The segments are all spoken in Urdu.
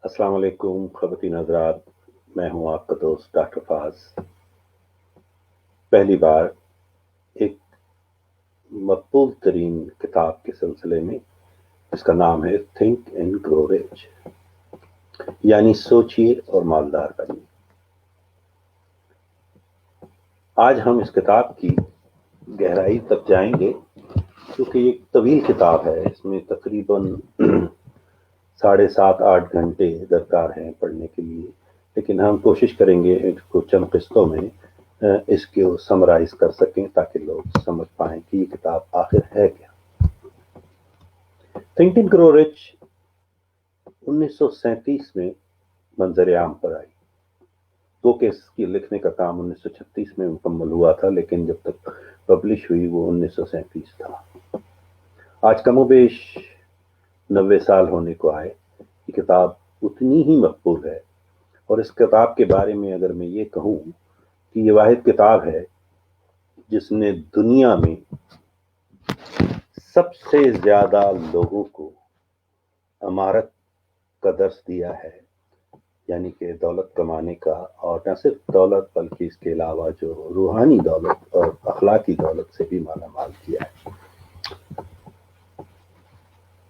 السلام علیکم خواتین حضرات، میں ہوں آپ کا دوست ڈاکٹر فاز۔ پہلی بار ایک مقبول ترین کتاب کے سلسلے میں، جس کا نام ہے تھنک اینڈ گرو رچ، یعنی سوچیے اور مالدار بنیے۔ آج ہم اس کتاب کی گہرائی تک جائیں گے، کیونکہ یہ ایک طویل کتاب ہے۔ اس میں تقریباً 7.5-8 گھنٹے درکار ہیں پڑھنے کے لیے، لیکن ہم کوشش کریں گے اس کو چند قسطوں میں اس کو سمرائز کر سکیں تاکہ لوگ سمجھ پائیں کہ یہ کتاب آخر ہے کیا۔ تھنک اینڈ گرو رچ 1937 میں منظر عام پر آئی، تو کہ اس کی لکھنے کا کام 1936 میں مکمل ہوا تھا، لیکن جب تک پبلش ہوئی وہ 1937 تھا۔ آج کم و بیش 90 سال ہونے کو آئے، یہ کتاب اتنی ہی مقبول ہے۔ اور اس کتاب کے بارے میں اگر میں یہ کہوں کہ یہ واحد کتاب ہے جس نے دنیا میں سب سے زیادہ لوگوں کو امارت کا درس دیا ہے، یعنی کہ دولت کمانے کا، اور نہ صرف دولت بلکہ اس کے علاوہ جو روحانی دولت اور اخلاقی دولت سے بھی مالا مال کیا ہے،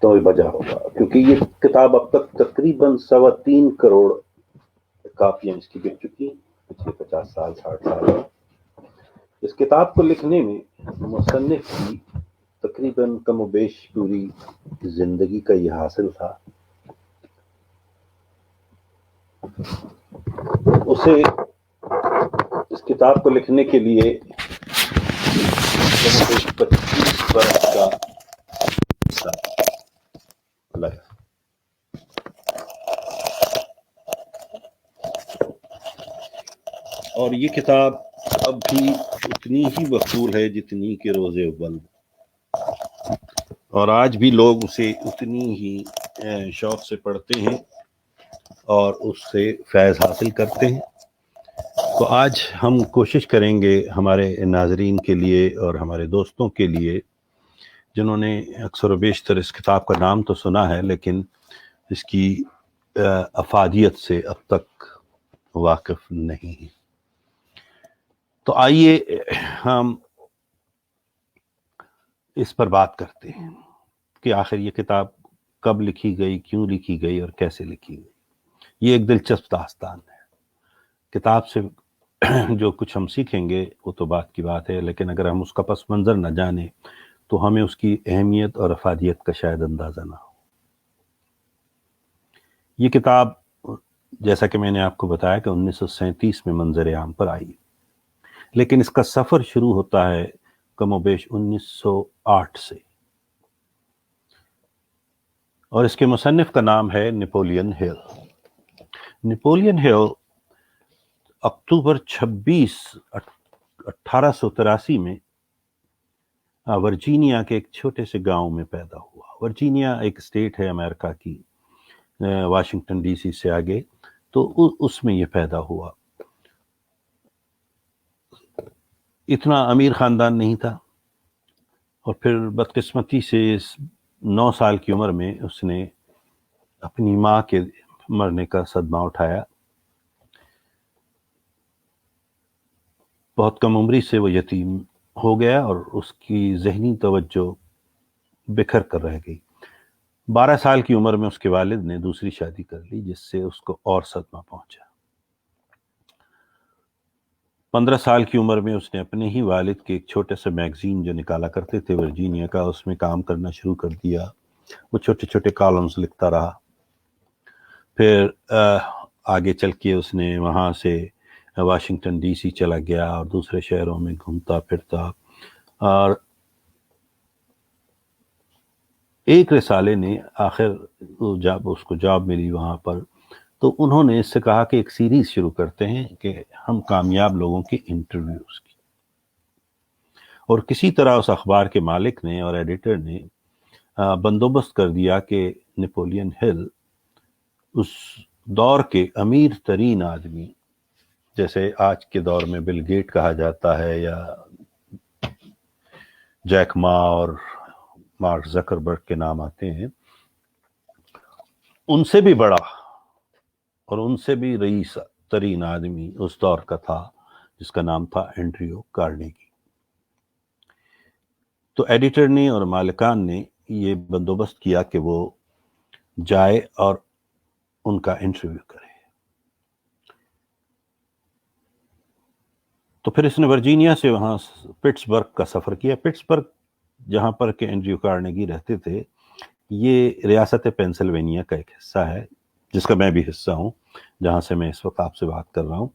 تو یہ وجہ ہوگا کیونکہ یہ کتاب اب تک تقریباً 3.25 کروڑ کاپیاں اس کی بک چکی ہیں پچھلے 50 سال 60 سال میں۔ اس کتاب کو لکھنے میں مصنف کی تقریباً کم و بیش پوری زندگی کا یہ حاصل تھا۔ اسے اس کتاب کو لکھنے کے لیے کم و بیش 25 برس کا لگا۔ اور یہ کتاب اب بھی اتنی ہی مقبول ہے جتنی کہ روز اول، اور آج بھی لوگ اسے اتنی ہی شوق سے پڑھتے ہیں اور اس سے فیض حاصل کرتے ہیں۔ تو آج ہم کوشش کریں گے ہمارے ناظرین کے لیے اور ہمارے دوستوں کے لیے جنہوں نے اکثر و بیشتر اس کتاب کا نام تو سنا ہے لیکن اس کی افادیت سے اب تک واقف نہیں ہیں، تو آئیے ہم اس پر بات کرتے ہیں کہ آخر یہ کتاب کب لکھی گئی، کیوں لکھی گئی اور کیسے لکھی گئی۔ یہ ایک دلچسپ داستان ہے۔ کتاب سے جو کچھ ہم سیکھیں گے وہ تو بات کی بات ہے، لیکن اگر ہم اس کا پس منظر نہ جانیں تو ہمیں اس کی اہمیت اور افادیت کا شاید اندازہ نہ ہو۔ یہ کتاب جیسا کہ میں نے آپ کو بتایا کہ 1937 میں منظر عام پر آئی، لیکن اس کا سفر شروع ہوتا ہے کم و بیش 1908 سے، اور اس کے مصنف کا نام ہے نیپولین ہل۔ نیپولین ہل اکتوبر 26 1883 میں ورجینیا کے ایک چھوٹے سے گاؤں میں پیدا ہوا۔ ورجینیا ایک اسٹیٹ ہے امریکہ کی، واشنگٹن ڈی سی سے آگے، تو اس میں یہ پیدا ہوا۔ اتنا امیر خاندان نہیں تھا، اور پھر بدقسمتی سے 9 سال کی عمر میں اس نے اپنی ماں کے مرنے کا صدمہ اٹھایا۔ بہت کم عمری سے وہ یتیم ہو گیا اور اس کی ذہنی توجہ بکھر کر رہ گئی۔ 12 سال کی عمر میں اس کے والد نے دوسری شادی کر لی، جس سے اس کو اور صدمہ پہنچا۔ 15 سال کی عمر میں اس نے اپنے ہی والد کے ایک چھوٹے سے میگزین جو نکالا کرتے تھے ورجینیا کا، اس میں کام کرنا شروع کر دیا۔ وہ چھوٹے چھوٹے کالمز لکھتا رہا۔ پھر آگے چل کے اس نے وہاں سے واشنگٹن ڈی سی چلا گیا اور دوسرے شہروں میں گھومتا پھرتا، اور ایک رسالے نے آخر جب اس کو جاب ملی وہاں پر، تو انہوں نے اس سے کہا کہ ایک سیریز شروع کرتے ہیں کہ ہم کامیاب لوگوں کے انٹرویوز کی، اور کسی طرح اس اخبار کے مالک نے اور ایڈیٹر نے بندوبست کر دیا کہ نیپولین ہل اس دور کے امیر ترین آدمی، جیسے آج کے دور میں بل گیٹ کہا جاتا ہے یا جیک ما اور مارک زکربرگ کے نام آتے ہیں، ان سے بھی بڑا اور ان سے بھی رئیس ترین آدمی اس دور کا تھا جس کا نام تھا اینڈریو کارنیگی۔ تو ایڈیٹر نے اور مالکان نے یہ بندوبست کیا کہ وہ جائے اور ان کا انٹرویو کرے۔ تو پھر اس نے ورجینیا سے وہاں پٹسبرگ کا سفر کیا۔ پٹسبرگ جہاں پر کہ اینڈریو کارنیگی رہتے تھے، یہ ریاست پینسلوینیا کا ایک حصہ ہے جس کا میں بھی حصہ ہوں، جہاں سے میں اس وقت آپ سے بات کر رہا ہوں۔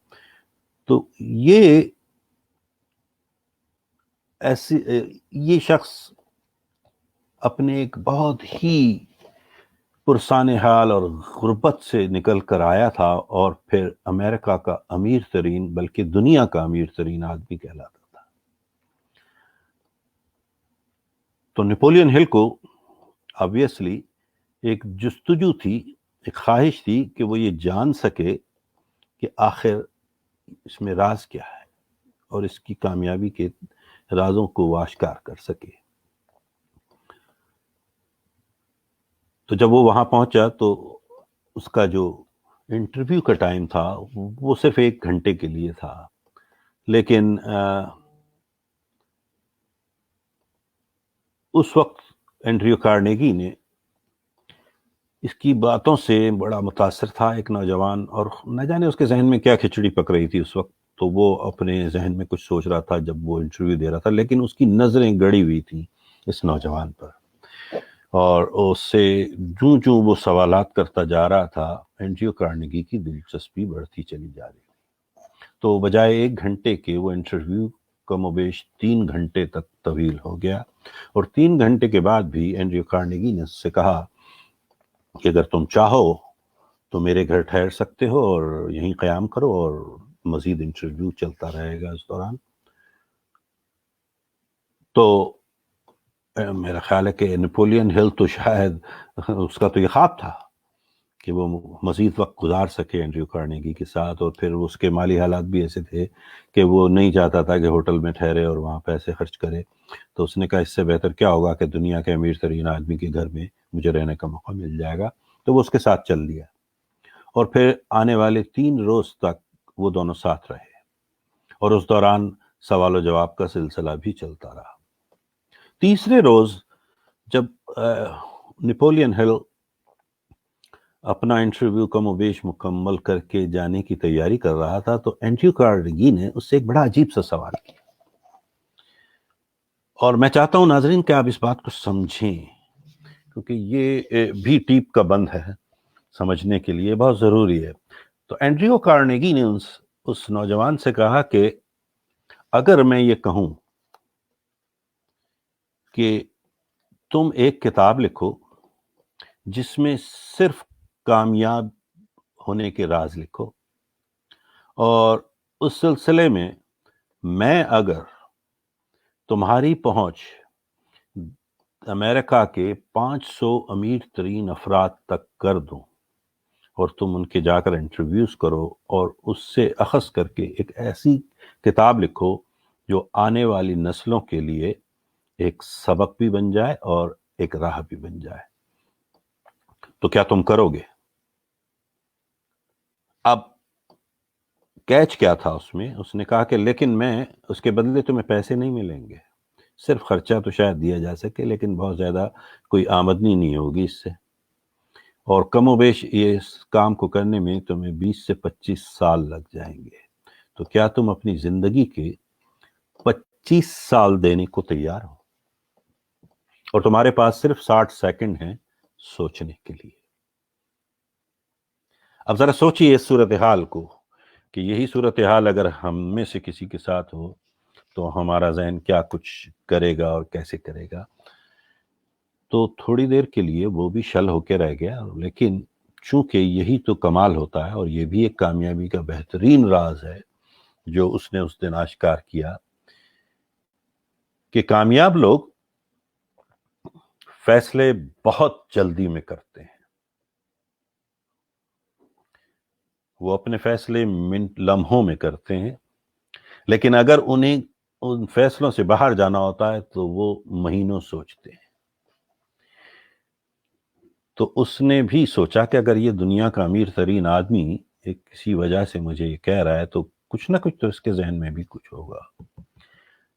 تو یہ شخص اپنے ایک بہت ہی پرسان حال اور غربت سے نکل کر آیا تھا، اور پھر امریکہ کا امیر ترین، بلکہ دنیا کا امیر ترین آدمی کہلاتا تھا۔ تو نیپولین ہل کو آبویسلی ایک جستجو تھی، ایک خواہش تھی کہ وہ یہ جان سکے کہ آخر اس میں راز کیا ہے، اور اس کی کامیابی کے رازوں کو آشکار کر سکے۔ تو جب وہ وہاں پہنچا تو اس کا جو انٹرویو کا ٹائم تھا وہ صرف 1 گھنٹے کے لیے تھا، لیکن اس وقت اینڈریو کارنیگی نے اس کی باتوں سے بڑا متاثر تھا، ایک نوجوان، اور نہ جانے اس کے ذہن میں کیا کھچڑی پک رہی تھی اس وقت۔ تو وہ اپنے ذہن میں کچھ سوچ رہا تھا جب وہ انٹرویو دے رہا تھا، لیکن اس کی نظریں گڑی ہوئی تھیں اس نوجوان پر، اور اس سے جوں جوں وہ سوالات کرتا جا رہا تھا، اینڈریو کارنیگی کی دلچسپی بڑھتی چلی جا رہی تھی۔ تو بجائے 1 گھنٹے کے وہ انٹرویو کم و بیش 3 گھنٹے تک طویل ہو گیا، اور 3 گھنٹے کے بعد بھی اینڈریو کارنیگی نے اس سے کہا کہ اگر تم چاہو تو میرے گھر ٹھہر سکتے ہو اور یہیں قیام کرو، اور مزید انٹرویو چلتا رہے گا اس دوران۔ تو میرا خیال ہے کہ نیپولین ہل تو شاید اس کا تو یہ خواب تھا کہ وہ مزید وقت گزار سکے اینڈریو کارنیگی کے ساتھ، اور پھر اس کے مالی حالات بھی ایسے تھے کہ وہ نہیں چاہتا تھا کہ ہوٹل میں ٹھہرے اور وہاں پیسے خرچ کرے۔ تو اس نے کہا اس سے بہتر کیا ہوگا کہ دنیا کے امیر ترین آدمی کے گھر میں مجھے رہنے کا موقع مل جائے گا۔ تو وہ اس کے ساتھ چل دیا، اور پھر آنے والے 3 روز تک وہ دونوں ساتھ رہے، اور اس دوران سوال و جواب کا سلسلہ بھی چلتا رہا۔ تیسرے روز جب نیپولین ہل اپنا انٹرویو کم و بیش مکمل کر کے جانے کی تیاری کر رہا تھا، تو اینڈریو کارنیگی نے اس سے ایک بڑا عجیب سا سوال کیا، اور میں چاہتا ہوں ناظرین کہ آپ اس بات کو سمجھیں، کیونکہ یہ بھی ٹیپ کا بند ہے، سمجھنے کے لیے بہت ضروری ہے۔ تو اینڈریو کارنیگی نے اس نوجوان سے کہا کہ اگر میں یہ کہوں کہ تم ایک کتاب لکھو جس میں صرف کامیاب ہونے کے راز لکھو، اور اس سلسلے میں اگر تمہاری پہنچ امریکہ کے 500 امیر ترین افراد تک کر دوں، اور تم ان کے جا کر انٹرویوز کرو، اور اس سے اخذ کر کے ایک ایسی کتاب لکھو جو آنے والی نسلوں کے لیے ایک سبق بھی بن جائے اور ایک راہ بھی بن جائے، تو کیا تم کرو گے؟ اب کیچ کیا تھا اس نے کہا کہ لیکن میں اس کے بدلے تمہیں پیسے نہیں ملیں گے، صرف خرچہ تو شاید دیا جا سکے، لیکن بہت زیادہ کوئی آمدنی نہیں ہوگی اس سے، اور کم و بیش یہ اس کام کو کرنے میں تمہیں 20 سے 25 سال لگ جائیں گے۔ تو کیا تم اپنی زندگی کے 25 سال دینے کو تیار ہو؟ اور تمہارے پاس صرف 60 سیکنڈ ہیں سوچنے کے لیے۔ اب ذرا سوچئے اس صورتحال کو، کہ یہی صورتحال اگر ہم میں سے کسی کے ساتھ ہو تو ہمارا ذہن کیا کچھ کرے گا اور کیسے کرے گا۔ تو تھوڑی دیر کے لیے وہ بھی شل ہو کے رہ گیا، لیکن چونکہ یہی تو کمال ہوتا ہے، اور یہ بھی ایک کامیابی کا بہترین راز ہے جو اس نے اس دن آشکار کیا، کہ کامیاب لوگ فیصلے بہت جلدی میں کرتے ہیں، وہ اپنے فیصلے لمحوں میں کرتے ہیں، لیکن اگر انہیں ان فیصلوں سے باہر جانا ہوتا ہے تو وہ مہینوں سوچتے ہیں۔ تو اس نے بھی سوچا کہ اگر یہ دنیا کا امیر ترین آدمی ایک کسی وجہ سے مجھے یہ کہہ رہا ہے تو کچھ نہ کچھ تو اس کے ذہن میں بھی کچھ ہوگا.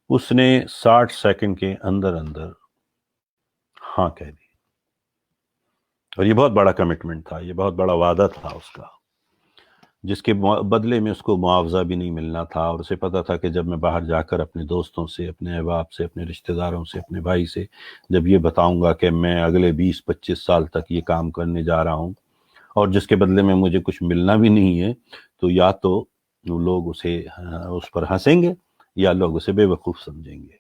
اس نے 60 سیکنڈ کے اندر اندر ہاں کہہ دی. اور یہ بہت بڑا کمٹمنٹ تھا، یہ بہت بڑا وعدہ تھا اس کا، جس کے بدلے میں اس کو معاوضہ بھی نہیں ملنا تھا. اور اسے پتا تھا کہ جب میں باہر جا کر اپنے دوستوں سے، اپنے احباب سے، اپنے رشتہ داروں سے، اپنے بھائی سے جب یہ بتاؤں گا کہ میں اگلے 20-25 سال تک یہ کام کرنے جا رہا ہوں اور جس کے بدلے میں مجھے کچھ ملنا بھی نہیں ہے، تو یا تو لوگ اس پر ہنسیں گے یا لوگ اسے بے وقوف سمجھیں گے.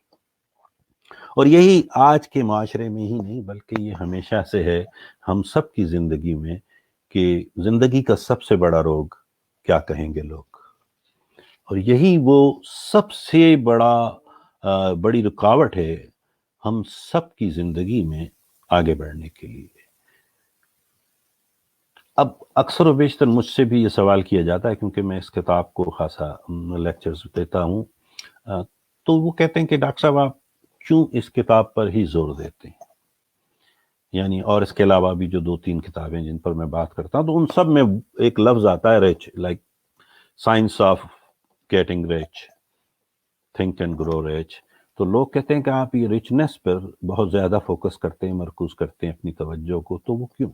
اور یہی آج کے معاشرے میں ہی نہیں بلکہ یہ ہمیشہ سے ہے ہم سب کی زندگی میں، کہ زندگی کا سب سے بڑا روگ کیا کہیں گے لوگ. اور یہی وہ سب سے بڑی رکاوٹ ہے ہم سب کی زندگی میں آگے بڑھنے کے لیے. اب اکثر و بیشتر مجھ سے بھی یہ سوال کیا جاتا ہے، کیونکہ میں اس کتاب کو خاصا لیکچرز دیتا ہوں، تو وہ کہتے ہیں کہ ڈاکٹر صاحب آپ کیوں اس کتاب پر ہی زور دیتے ہیں؟ یعنی اور اس کے علاوہ بھی جو 2-3 کتابیں جن پر میں بات کرتا ہوں تو ان سب میں ایک لفظ آتا ہے rich, like science of getting rich, think and grow rich. تو لوگ کہتے ہیں کہ آپ یہ ریچنس پر بہت زیادہ فوکس کرتے ہیں، مرکوز کرتے ہیں اپنی توجہ کو، تو وہ کیوں؟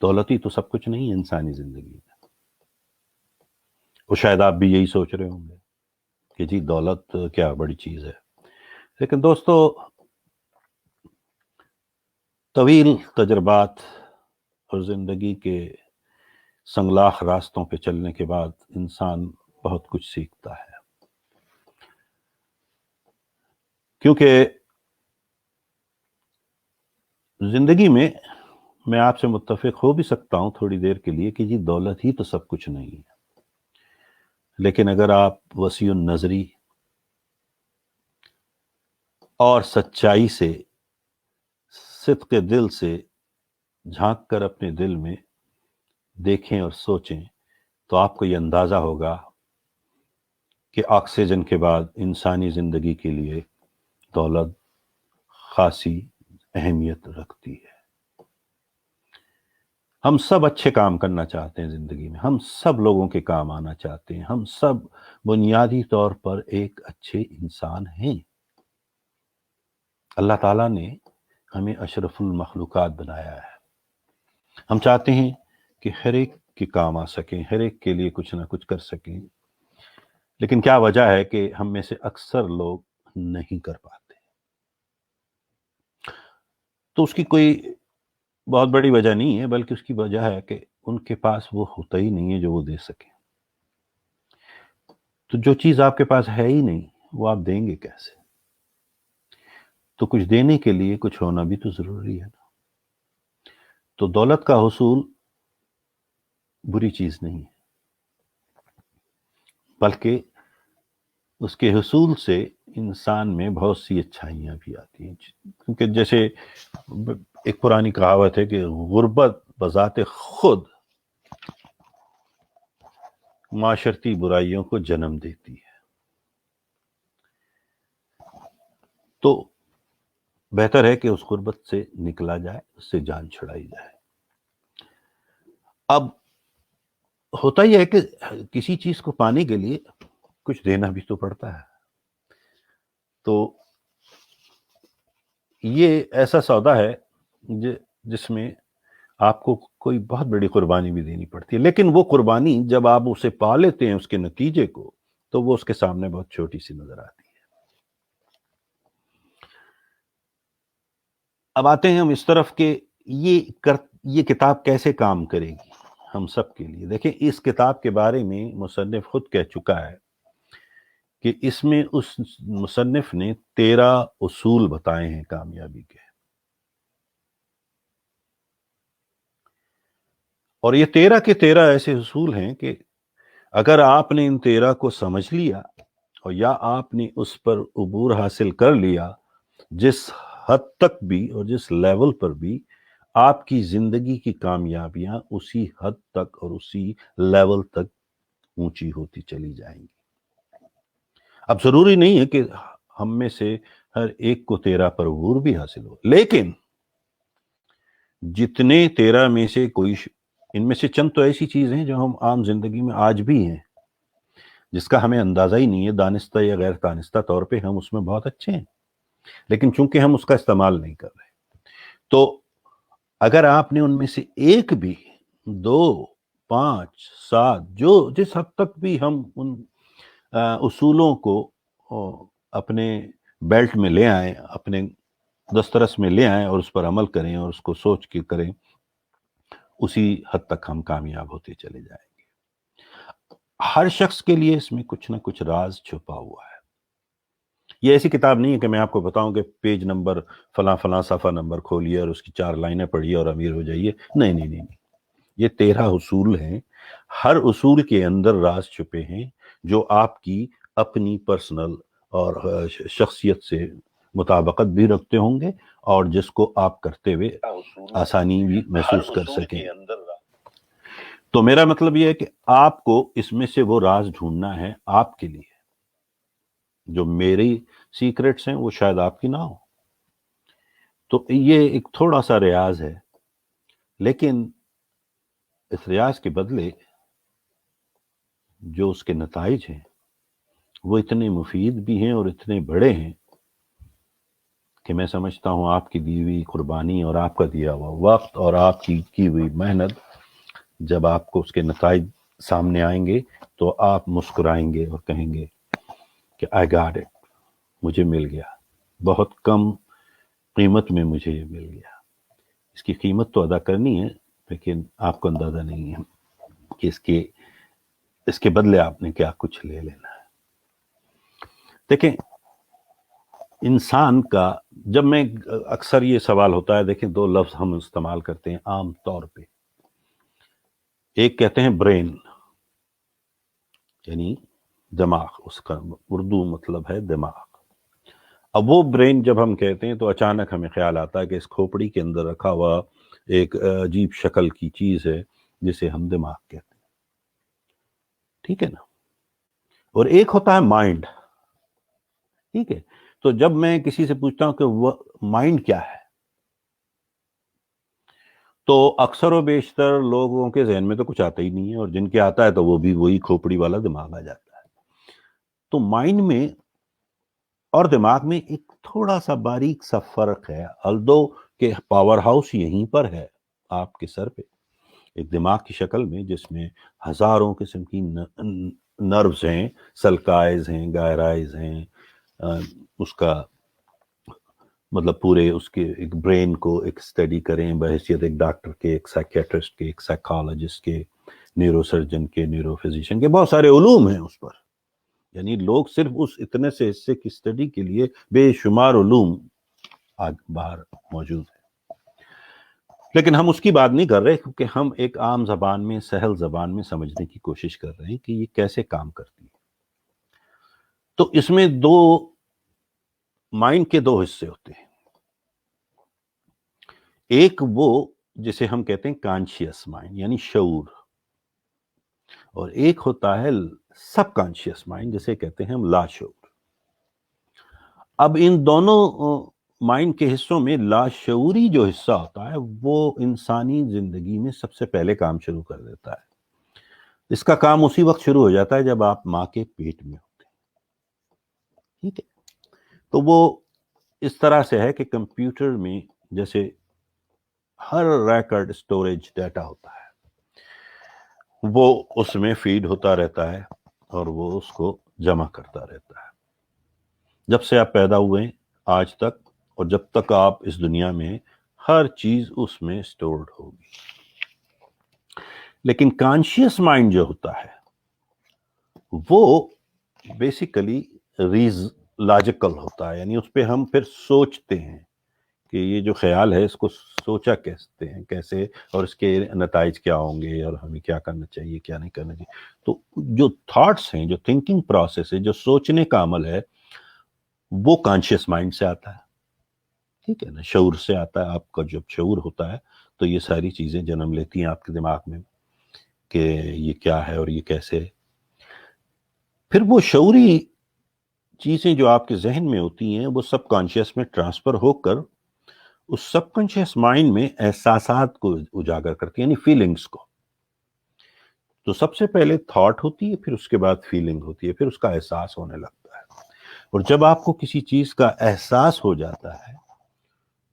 دولت ہی تو سب کچھ نہیں ہے انسانی زندگی میں. وہ شاید آپ بھی یہی سوچ رہے ہوں گے کہ جی دولت کیا بڑی چیز ہے. لیکن دوستو، طویل تجربات اور زندگی کے سنگلاخ راستوں پہ چلنے کے بعد انسان بہت کچھ سیکھتا ہے. کیونکہ زندگی میں آپ سے متفق ہو بھی سکتا ہوں تھوڑی دیر کے لیے کہ جی دولت ہی تو سب کچھ نہیں ہے، لیکن اگر آپ وسیع النظری اور سچائی سے، صدق دل سے جھانک کر اپنے دل میں دیکھیں اور سوچیں تو آپ کو یہ اندازہ ہوگا کہ آکسیجن کے بعد انسانی زندگی کے لیے دولت خاصی اہمیت رکھتی ہے. ہم سب اچھے کام کرنا چاہتے ہیں زندگی میں، ہم سب لوگوں کے کام آنا چاہتے ہیں، ہم سب بنیادی طور پر ایک اچھے انسان ہیں. اللہ تعالیٰ نے ہمیں اشرف المخلوقات بنایا ہے. ہم چاہتے ہیں کہ ہر ایک کے کام آ سکیں، ہر ایک کے لیے کچھ نہ کچھ کر سکیں، لیکن کیا وجہ ہے کہ ہم میں سے اکثر لوگ نہیں کر پاتے؟ تو اس کی کوئی بہت بڑی وجہ نہیں ہے، بلکہ اس کی وجہ ہے کہ ان کے پاس وہ ہوتا ہی نہیں ہے جو وہ دے سکیں. تو جو چیز آپ کے پاس ہے ہی نہیں وہ آپ دیں گے کیسے؟ تو کچھ دینے کے لیے کچھ ہونا بھی تو ضروری ہے نا. تو دولت کا حصول بری چیز نہیں ہے، بلکہ اس کے حصول سے انسان میں بہت سی اچھائیاں بھی آتی ہیں. کیونکہ جیسے ایک پرانی کہاوت ہے کہ غربت بذات خود معاشرتی برائیوں کو جنم دیتی ہے. تو بہتر ہے کہ اس غربت سے نکلا جائے، اس سے جان چھڑائی جائے. اب ہوتا ہی ہے کہ کسی چیز کو پانے کے لیے کچھ دینا بھی تو پڑتا ہے. تو یہ ایسا سودا ہے جس میں آپ کو کوئی بہت بڑی قربانی بھی دینی پڑتی ہے، لیکن وہ قربانی جب آپ اسے پا لیتے ہیں اس کے نتیجے کو، تو وہ اس کے سامنے بہت چھوٹی سی نظر آتی ہے. اب آتے ہیں ہم اس طرف کہ یہ کتاب کیسے کام کرے گی ہم سب کے لیے. دیکھیں، اس کتاب کے بارے میں مصنف خود کہہ چکا ہے کہ اس میں اس مصنف نے 13 اصول بتائے ہیں کامیابی کے. اور یہ 13 کے 13 ایسے اصول ہیں کہ اگر آپ نے ان 13 کو سمجھ لیا اور یا آپ نے اس پر عبور حاصل کر لیا، جس حد تک بھی اور جس لیول پر بھی آپ کی زندگی کی کامیابیاں اسی حد تک اور اسی لیول تک اونچی ہوتی چلی جائیں گی. اب ضروری نہیں ہے کہ ہم میں سے ہر ایک کو 13 پر عبور بھی حاصل ہو، لیکن جتنے 13 میں سے کوئی ان میں سے چند تو ایسی چیزیں ہیں جو ہم عام زندگی میں آج بھی ہیں، جس کا ہمیں اندازہ ہی نہیں ہے، دانستہ یا غیر دانستہ طور پہ ہم اس میں بہت اچھے ہیں، لیکن چونکہ ہم اس کا استعمال نہیں کر رہے۔ تو اگر آپ نے ان میں سے ایک بھی، 2، 5، 7، جو جس حد تک بھی ہم ان اصولوں کو اپنے بیلٹ میں لے آئیں، اپنے دسترس میں لے آئیں اور اس پر عمل کریں اور اس کو سوچ کے کریں، اسی حد تک ہم کامیاب ہوتے چلے جائیں گے۔ ہر شخص کے لیے اس میں کچھ نہ کچھ راز چھپا ہوا ہے۔ یہ ایسی کتاب نہیں ہے کہ میں آپ کو بتاؤں کہ پیج نمبر فلاں فلاں صفحہ نمبر کھولیے اور اس کی 4 لائنیں پڑھیے اور امیر ہو جائیے۔ نہیں نہیں نہیں، یہ 13 اصول ہیں۔ ہر اصول کے اندر راز چھپے ہیں جو آپ کی اپنی پرسنل اور شخصیت سے مطابقت بھی رکھتے ہوں گے اور جس کو آپ کرتے ہوئے آسانی بھی محسوس کر سکیں۔ تو میرا مطلب یہ ہے کہ آپ کو اس میں سے وہ راز ڈھونڈنا ہے آپ کے لیے۔ جو میری سیکرٹس ہیں وہ شاید آپ کی نہ ہو، تو یہ ایک تھوڑا سا ریاض ہے، لیکن اس ریاض کے بدلے جو اس کے نتائج ہیں وہ اتنے مفید بھی ہیں اور اتنے بڑے ہیں کہ میں سمجھتا ہوں آپ کی دی ہوئی قربانی اور آپ کا دیا ہوا وقت اور آپ کی ہوئی محنت، جب آپ کو اس کے نتائج سامنے آئیں گے تو آپ مسکرائیں گے اور کہیں گے کہ I got it، مجھے مل گیا، بہت کم قیمت میں مجھے یہ مل گیا۔ اس کی قیمت تو ادا کرنی ہے، لیکن آپ کو اندازہ نہیں ہے کہ اس کے بدلے آپ نے کیا کچھ لے لینا ہے۔ دیکھیں، انسان کا، جب میں اکثر یہ سوال ہوتا ہے، دیکھیں 2 لفظ ہم استعمال کرتے ہیں عام طور پہ، ایک کہتے ہیں برین، یعنی دماغ، اس کا اردو مطلب ہے دماغ۔ اب وہ برین جب ہم کہتے ہیں تو اچانک ہمیں خیال آتا ہے کہ اس کھوپڑی کے اندر رکھا ہوا ایک عجیب شکل کی چیز ہے جسے ہم دماغ کہتے ہیں، ٹھیک ہے نا؟ اور ایک ہوتا ہے مائنڈ، ٹھیک ہے؟ تو جب میں کسی سے پوچھتا ہوں کہ وہ مائنڈ کیا ہے، تو اکثر و بیشتر لوگوں کے ذہن میں تو کچھ آتا ہی نہیں ہے، اور جن کے آتا ہے تو وہ بھی وہی کھوپڑی والا دماغ آ جاتا ہے۔ تو مائنڈ میں اور دماغ میں ایک تھوڑا سا باریک سا فرق ہے، الدو کہ پاور ہاؤس یہیں پر ہے آپ کے سر پہ، ایک دماغ کی شکل میں جس میں ہزاروں قسم کی نروز ہیں، سلکائز ہیں، گائرائز ہیں، اس کا مطلب پورے اس کے ایک برین کو ایک اسٹڈی کریں بحیثیت ایک ڈاکٹر کے، ایک سائکیٹرسٹ کے، ایک سائیکالوجسٹ کے، نیورو سرجن کے، نیورو فزیشین کے، بہت سارے علوم ہیں اس پر، یعنی لوگ صرف اس اتنے سے حصے کی اسٹڈی کے لیے بے شمار علوم باہر موجود ہیں۔ لیکن ہم اس کی بات نہیں کر رہے، کیونکہ ہم ایک عام زبان میں، سہل زبان میں سمجھنے کی کوشش کر رہے ہیں کہ یہ کیسے کام کرتی ہے۔ تو اس میں مائنڈ کے 2 حصے ہوتے ہیں، ایک وہ جسے ہم کہتے ہیں کانشیس مائنڈ یعنی شعور، اور ایک ہوتا ہے سب کانشیس مائنڈ جسے کہتے ہیں ہم لاشعور۔ اب ان دونوں مائنڈ کے حصوں میں لاشعوری جو حصہ ہوتا ہے وہ انسانی زندگی میں سب سے پہلے کام شروع کر دیتا ہے۔ اس کا کام اسی وقت شروع ہو جاتا ہے جب آپ ماں کے پیٹ میں ہوتے ہیں، ٹھیک ہے؟ تو وہ اس طرح سے ہے کہ کمپیوٹر میں جیسے ہر ریکارڈ اسٹوریج ڈیٹا ہوتا ہے، وہ اس میں فیڈ ہوتا رہتا ہے اور وہ اس کو جمع کرتا رہتا ہے، جب سے آپ پیدا ہوئے آج تک، اور جب تک آپ اس دنیا میں، ہر چیز اس میں اسٹورڈ ہوگی۔ لیکن کانشیس مائنڈ جو ہوتا ہے وہ بیسیکلی لاجیکل ہوتا ہے، یعنی اس پہ ہم پھر سوچتے ہیں کہ یہ جو خیال ہے اس کو سوچا کہتے ہیں کیسے، اور اس کے نتائج کیا ہوں گے، اور ہمیں کیا کرنا چاہیے کیا نہیں کرنا چاہیے۔ تو جو تھاٹس ہیں، جو تھنکنگ پروسیس ہے، جو سوچنے کا عمل ہے، وہ کانشیس مائنڈ سے آتا ہے، ٹھیک ہے نا؟ شعور سے آتا ہے۔ آپ کا جب شعور ہوتا ہے تو یہ ساری چیزیں جنم لیتی ہیں آپ کے دماغ میں کہ یہ کیا ہے اور یہ کیسے۔ پھر وہ شعوری چیزیں جو آپ کے ذہن میں ہوتی ہیں وہ سب کانشیس میں ٹرانسفر ہو کر اس سب کانشیس مائنڈ میں احساسات کو اجاگر کرتی ہے، یعنی فیلنگز کو. تو سب سے پہلے تھاٹ ہوتی ہے، پھر اس کے بعد فیلنگ ہوتی ہے، پھر اس کا احساس ہونے لگتا ہے. اور جب آپ کو کسی چیز کا احساس ہو جاتا ہے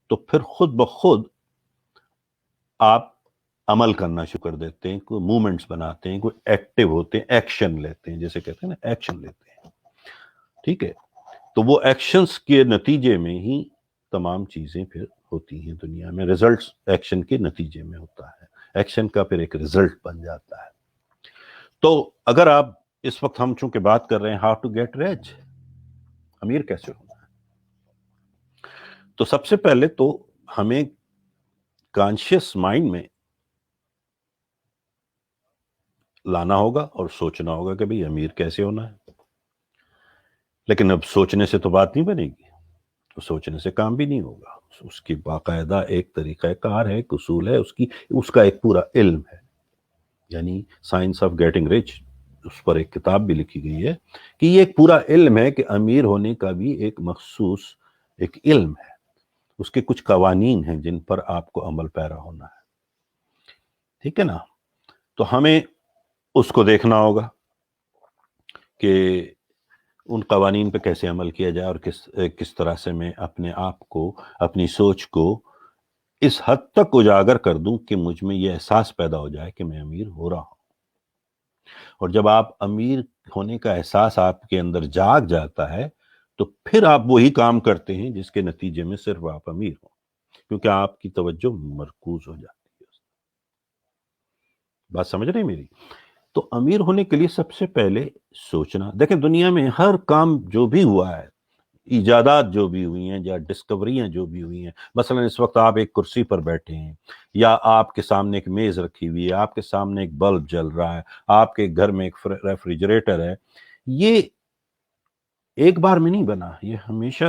تو پھر خود بخود آپ عمل کرنا شروع کر دیتے ہیں، کوئی موومنٹس بناتے ہیں، کوئی ایکٹیو ہوتے ہیں، ایکشن لیتے ہیں، جیسے کہتے ہیں نا ایکشن لیتے ہیں. ٹھیک ہے، تو وہ ایکشنز کے نتیجے میں ہی تمام چیزیں پھر ہوتی ہیں دنیا میں. ریزلٹس ایکشن کے نتیجے میں ہوتا ہے، ایکشن کا پھر ایک ریزلٹ بن جاتا ہے. تو اگر آپ اس وقت ہم چونکہ بات کر رہے ہیں ہاؤ ٹو گیٹ ریچ، امیر کیسے ہونا ہے، تو سب سے پہلے تو ہمیں کانشیس مائنڈ میں لانا ہوگا اور سوچنا ہوگا کہ بھئی امیر کیسے ہونا ہے. لیکن اب سوچنے سے تو بات نہیں بنے گی، تو سوچنے سے کام بھی نہیں ہوگا. اس کی باقاعدہ ایک طریقہ کار ہے، ایک اصول ہے، اس کا ایک پورا علم ہے. یعنی سائنس آف گیٹنگ رچ، اس پر ایک کتاب بھی لکھی گئی ہے کہ یہ ایک پورا علم ہے کہ امیر ہونے کا بھی ایک مخصوص ایک علم ہے. اس کے کچھ قوانین ہیں جن پر آپ کو عمل پیرا ہونا ہے. ٹھیک ہے نا؟ تو ہمیں اس کو دیکھنا ہوگا کہ ان قوانین پہ کیسے عمل کیا جائے اور کس طرح سے میں اپنے آپ کو، اپنی سوچ کو اس حد تک اجاگر کر دوں کہ مجھ میں یہ احساس پیدا ہو جائے کہ میں امیر ہو رہا ہوں. اور جب آپ امیر ہونے کا احساس آپ کے اندر جاگ جاتا ہے تو پھر آپ وہی کام کرتے ہیں جس کے نتیجے میں صرف آپ امیر ہوں، کیونکہ آپ کی توجہ مرکوز ہو جاتی ہے. بات سمجھ رہے ہیں میری؟ تو امیر ہونے کے لیے سب سے پہلے سوچنا. دیکھیں دنیا میں ہر کام جو بھی ہوا ہے، ایجادات جو بھی ہوئی ہیں یا ڈسکوریاں جو بھی ہوئی ہیں، مثلا اس وقت آپ ایک کرسی پر بیٹھے ہیں، یا آپ کے سامنے ایک میز رکھی ہوئی ہے، آپ کے سامنے ایک بلب جل رہا ہے، آپ کے گھر میں ایک ریفریجریٹر ہے، یہ ایک بار میں نہیں بنا. یہ ہمیشہ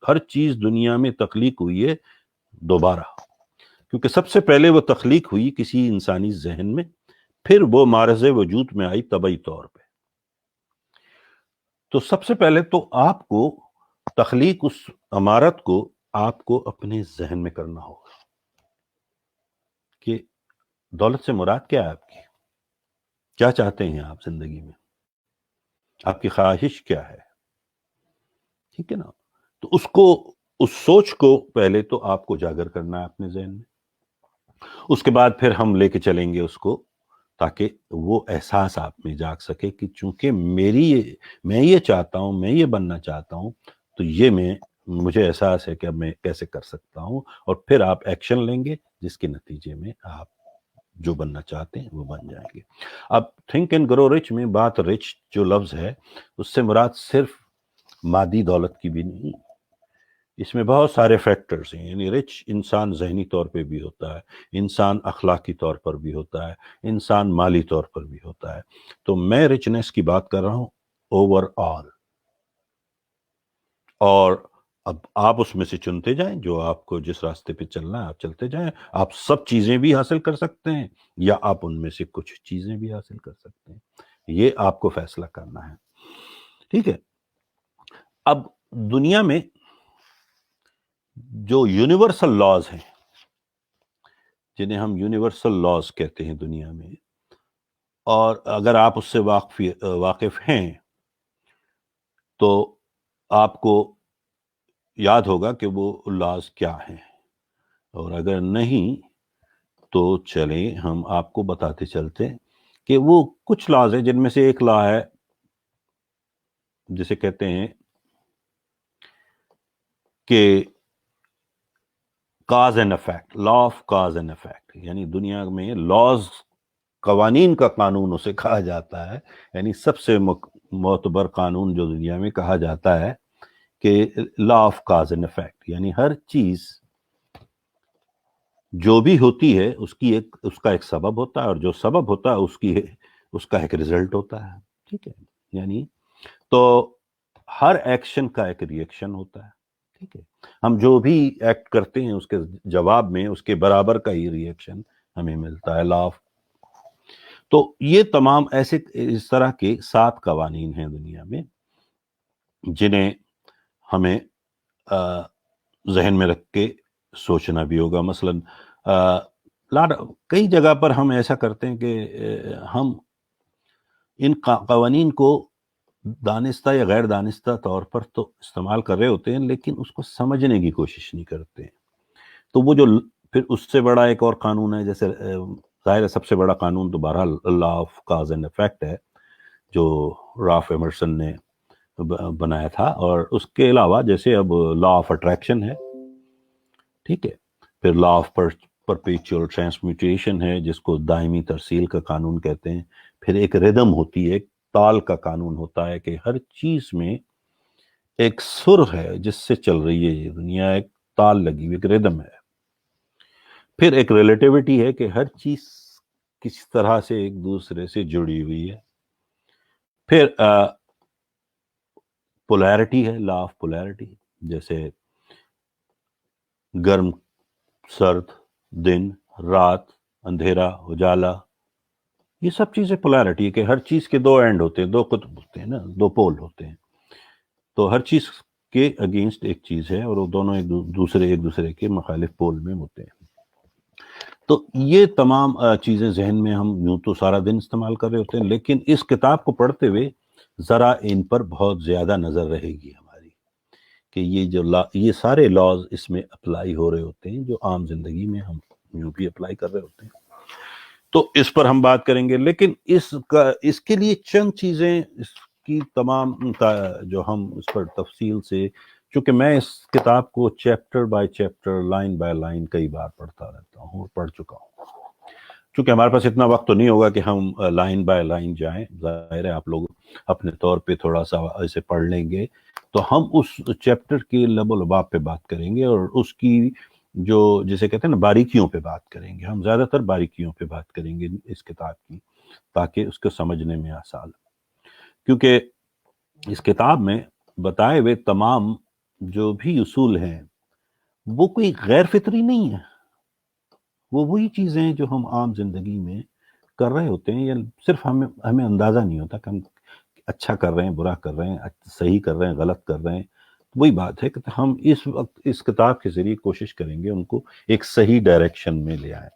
ہر چیز دنیا میں تخلیق ہوئی ہے دوبارہ، کیونکہ سب سے پہلے وہ تخلیق ہوئی کسی انسانی ذہن میں، پھر وہ معرض وجود میں آئی طبعی طور پہ. تو سب سے پہلے تو آپ کو تخلیق اس عمارت کو آپ کو اپنے ذہن میں کرنا ہوگا کہ دولت سے مراد کیا ہے، آپ کی کیا چاہتے ہیں آپ زندگی میں، آپ کی خواہش کیا ہے. ٹھیک ہے نا؟ تو اس سوچ کو پہلے تو آپ کو اجاگر کرنا ہے اپنے ذہن میں. اس کے بعد پھر ہم لے کے چلیں گے اس کو، تاکہ وہ احساس آپ میں جاگ سکے کہ چونکہ میں یہ چاہتا ہوں، میں یہ بننا چاہتا ہوں، تو یہ مجھے احساس ہے کہ اب میں کیسے کر سکتا ہوں. اور پھر آپ ایکشن لیں گے جس کے نتیجے میں آپ جو بننا چاہتے ہیں وہ بن جائیں گے. اب تھنک اینڈ گرو رچ میں بات رچ جو لفظ ہے اس سے مراد صرف مادی دولت کی بھی نہیں، اس میں بہت سارے فیکٹرز ہیں. یعنی رچ انسان ذہنی طور پہ بھی ہوتا ہے، انسان اخلاقی طور پر بھی ہوتا ہے، انسان مالی طور پر بھی ہوتا ہے. تو میں رچنس کی بات کر رہا ہوں اوور آل. اور اب آپ اس میں سے چنتے جائیں جو آپ کو جس راستے پہ چلنا ہے آپ چلتے جائیں. آپ سب چیزیں بھی حاصل کر سکتے ہیں یا آپ ان میں سے کچھ چیزیں بھی حاصل کر سکتے ہیں، یہ آپ کو فیصلہ کرنا ہے. ٹھیک ہے؟ اب دنیا میں جو یونیورسل لاز ہیں، جنہیں ہم یونیورسل لاز کہتے ہیں دنیا میں، اور اگر آپ اس سے واقف ہیں تو آپ کو یاد ہوگا کہ وہ لاز کیا ہیں، اور اگر نہیں تو چلیں ہم آپ کو بتاتے چلتے کہ وہ کچھ لاز ہیں جن میں سے ایک لا ہے جسے کہتے ہیں کہ cause and effect, law of cause and effect. یعنی دنیا میں لاز، قوانین کا قانون اسے کہا جاتا ہے. یعنی سب سے معتبر قانون جو دنیا میں کہا جاتا ہے کہ law of cause and effect, یعنی ہر چیز جو بھی ہوتی ہے اس کا ایک سبب ہوتا ہے، اور جو سبب ہوتا ہے اس کا ایک ریزلٹ ہوتا ہے. ٹھیک ہے؟ یعنی تو ہر ایکشن کا ایک ری ایکشن ہوتا ہے. ٹھیک ہے؟ ہم جو بھی ایکٹ کرتے ہیں اس کے جواب میں اس کے برابر کا ہی ری ایکشن ہمیں ملتا ہے، لا آف. تو یہ تمام اس طرح کے 7 قوانین ہیں دنیا میں جنہیں ہمیں ذہن میں رکھ کے سوچنا بھی ہوگا. مثلاً کئی جگہ پر ہم ایسا کرتے ہیں کہ ہم ان قوانین کو دانستہ یا غیر دانستہ طور پر تو استعمال کر رہے ہوتے ہیں، لیکن اس کو سمجھنے کی کوشش نہیں کرتے ہیں. تو وہ جو پھر اس سے بڑا ایک اور قانون ہے، جیسے ظاہر ہے سب سے بڑا قانون تو بہرحال law of cause and effect ہے، جو رالف ایمرسن نے بنایا تھا. اور اس کے علاوہ جیسے اب لا آف اٹریکشن ہے، ٹھیک ہے، پھر لا آف پرپیچول ٹرانسمیوٹیشن ہے جس کو دائمی ترسیل کا قانون کہتے ہیں. پھر ایک ردم ہوتی ہے، ایک تال کا قانون ہوتا ہے کہ ہر چیز میں ایک سر ہے جس سے چل رہی ہے یہ دنیا، ایک تال لگی ہوئی، ایک ردم ہے. پھر ایک ریلیٹیوٹی ہے کہ ہر چیز کس طرح سے ایک دوسرے سے جڑی ہوئی ہے. پھر پولیرٹی ہے، لا آف پولیرٹی، جیسے گرم سرد، دن رات، اندھیرا اجالا، یہ سب چیزیں پولیرٹی ہے کہ ہر چیز کے دو اینڈ ہوتے ہیں، دو قطب ہوتے ہیں نا، دو پول ہوتے ہیں. تو ہر چیز کے اگینسٹ ایک چیز ہے اور وہ دونوں ایک دوسرے کے مخالف پول میں ہوتے ہیں. تو یہ تمام چیزیں ذہن میں ہم یوں تو سارا دن استعمال کر رہے ہوتے ہیں، لیکن اس کتاب کو پڑھتے ہوئے ذرا ان پر بہت زیادہ نظر رہے گی ہماری کہ یہ سارے لاز اس میں اپلائی ہو رہے ہوتے ہیں جو عام زندگی میں ہم یوں بھی اپلائی کر رہے ہوتے ہیں. تو اس پر ہم بات کریں گے، لیکن اس کے لیے چند چیزیں، اس کی تمام جو ہم اس پر تفصیل سے، چونکہ میں اس کتاب کو chapter by chapter, line by line کئی بار پڑھتا رہتا ہوں اور پڑھ چکا ہوں. چونکہ ہمارے پاس اتنا وقت تو نہیں ہوگا کہ ہم لائن بائی لائن جائیں، ظاہر ہے آپ لوگ اپنے طور پہ تھوڑا سا ایسے پڑھ لیں گے تو ہم اس چیپٹر کے لب و لباب پہ بات کریں گے اور اس کی جو جسے کہتے ہیں نا باریکیوں پہ بات کریں گے. ہم زیادہ تر باریکیوں پہ بات کریں گے اس کتاب کی تاکہ اس کو سمجھنے میں آسان، کیونکہ اس کتاب میں بتائے ہوئے تمام جو بھی اصول ہیں وہ کوئی غیر فطری نہیں ہے، وہ وہی چیزیں ہیں جو ہم عام زندگی میں کر رہے ہوتے ہیں، یا صرف ہمیں اندازہ نہیں ہوتا کہ ہم اچھا کر رہے ہیں، برا کر رہے ہیں، صحیح کر رہے ہیں، غلط کر رہے ہیں. وہی بات ہے کہ ہم اس وقت اس کتاب کے ذریعے کوشش کریں گے ان کو ایک صحیح ڈائریکشن میں لے آئیں.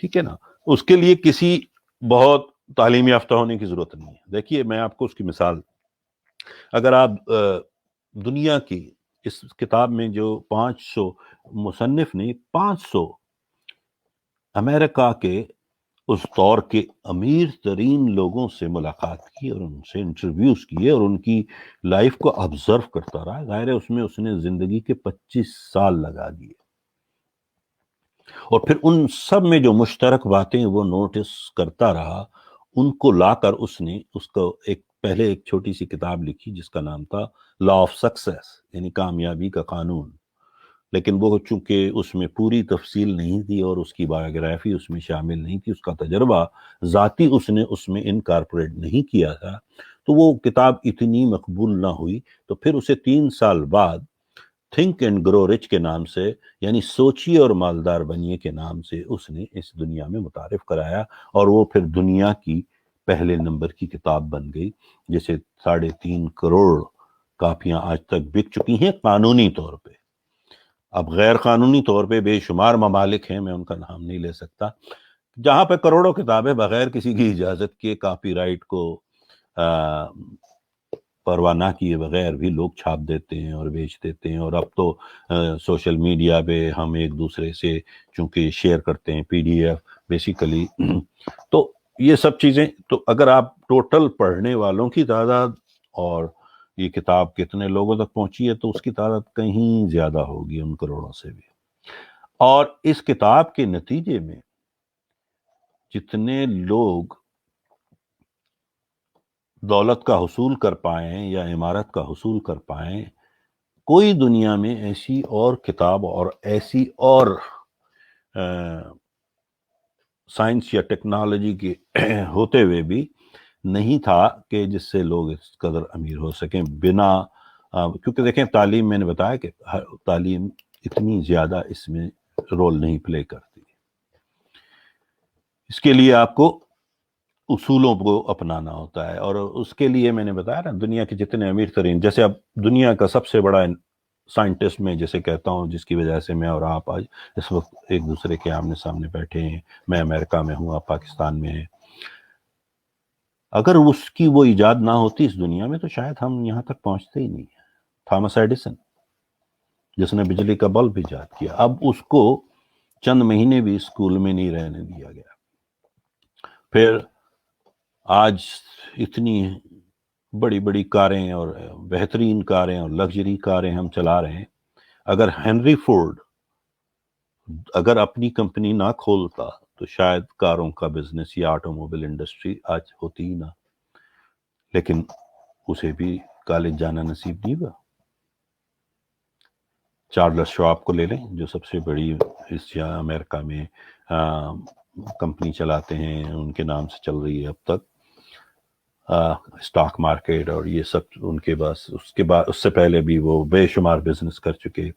ٹھیک ہے نا. اس کے لیے کسی بہت تعلیم یافتہ ہونے کی ضرورت نہیں ہے. دیکھیے میں آپ کو اس کی مثال، اگر آپ دنیا کی اس کتاب میں جو 500 مصنف نے 500 امریکہ کے اس دور کے امیر ترین لوگوں سے ملاقات کی اور ان سے انٹرویوز کیے اور ان کی لائف کو آبزرو کرتا رہا، ظاہر ہے اس میں اس نے زندگی کے 25 سال لگا دیے، اور پھر ان سب میں جو مشترک باتیں وہ نوٹس کرتا رہا، ان کو لا کر اس نے اس کو پہلے ایک چھوٹی سی کتاب لکھی جس کا نام تھا لا آف سکسیس، یعنی کامیابی کا قانون. لیکن وہ چونکہ اس میں پوری تفصیل نہیں تھی اور اس کی بایوگرافی اس میں شامل نہیں تھی، اس کا تجربہ ذاتی اس نے اس میں انکارپوریٹ نہیں کیا تھا، تو وہ کتاب اتنی مقبول نہ ہوئی. تو پھر اسے 3 سال بعد تھنک اینڈ گرو رچ کے نام سے، یعنی سوچیے اور مالدار بنیے کے نام سے اس نے اس دنیا میں متعارف کرایا، اور وہ پھر دنیا کی پہلے نمبر کی کتاب بن گئی، جسے 3.5 کروڑ کاپیاں آج تک بک چکی ہیں قانونی طور پہ. اب غیر قانونی طور پہ بے شمار ممالک ہیں، میں ان کا نام نہیں لے سکتا، جہاں پہ کروڑوں کتابیں بغیر کسی کی اجازت کے، کاپی رائٹ کو پرواہ نہ کیے بغیر بھی لوگ چھاپ دیتے ہیں اور بیچ دیتے ہیں. اور اب تو سوشل میڈیا پہ ہم ایک دوسرے سے چونکہ شیئر کرتے ہیں PDF بیسیکلی. تو یہ سب چیزیں، تو اگر آپ ٹوٹل پڑھنے والوں کی تعداد اور یہ کتاب کتنے لوگوں تک پہنچی ہے تو اس کی تعداد کہیں زیادہ ہوگی ان کروڑوں سے بھی. اور اس کتاب کے نتیجے میں جتنے لوگ دولت کا حصول کر پائیں یا عمارت کا حصول کر پائیں، کوئی دنیا میں ایسی اور کتاب اور ایسی اور سائنس یا ٹیکنالوجی کے ہوتے ہوئے بھی نہیں تھا کہ جس سے لوگ اس قدر امیر ہو سکیں بنا، کیونکہ دیکھیں تعلیم، میں نے بتایا کہ تعلیم اتنی زیادہ اس میں رول نہیں پلے کرتی. اس کے لیے آپ کو اصولوں کو اپنانا ہوتا ہے، اور اس کے لیے میں نے بتایا نا دنیا کے جتنے امیر ترین، جیسے اب دنیا کا سب سے بڑا سائنٹسٹ میں جسے کہتا ہوں، جس کی وجہ سے میں اور آپ آج اس وقت ایک دوسرے کے آمنے سامنے بیٹھے ہیں، میں امریکہ میں ہوں، آپ پاکستان میں ہیں، اگر اس کی وہ ایجاد نہ ہوتی اس دنیا میں تو شاید ہم یہاں تک پہنچتے ہی نہیں ہیں۔ تھامس ایڈیسن جس نے بجلی کا بلب ایجاد کیا، اب اس کو چند مہینے بھی اسکول میں نہیں رہنے دیا گیا۔ پھر آج اتنی بڑی بڑی کاریں اور بہترین کاریں اور لگژری کاریں ہم چلا رہے ہیں، اگر ہنری فورڈ اگر اپنی کمپنی نہ کھولتا تو شاید کاروں کا بزنس یا آٹو موبائل انڈسٹری آج ہوتی ہی نہ، لیکن اسے بھی کالج جانا نصیب نہیں ہوا۔ چارلس شواب کو لے لیں، جو سب سے بڑی اس امریکہ میں کمپنی چلاتے ہیں، ان کے نام سے چل رہی ہے اب تک اسٹاک مارکیٹ اور یہ سب ان کے پاس، اس سے پہلے بھی وہ بے شمار بزنس کر چکے۔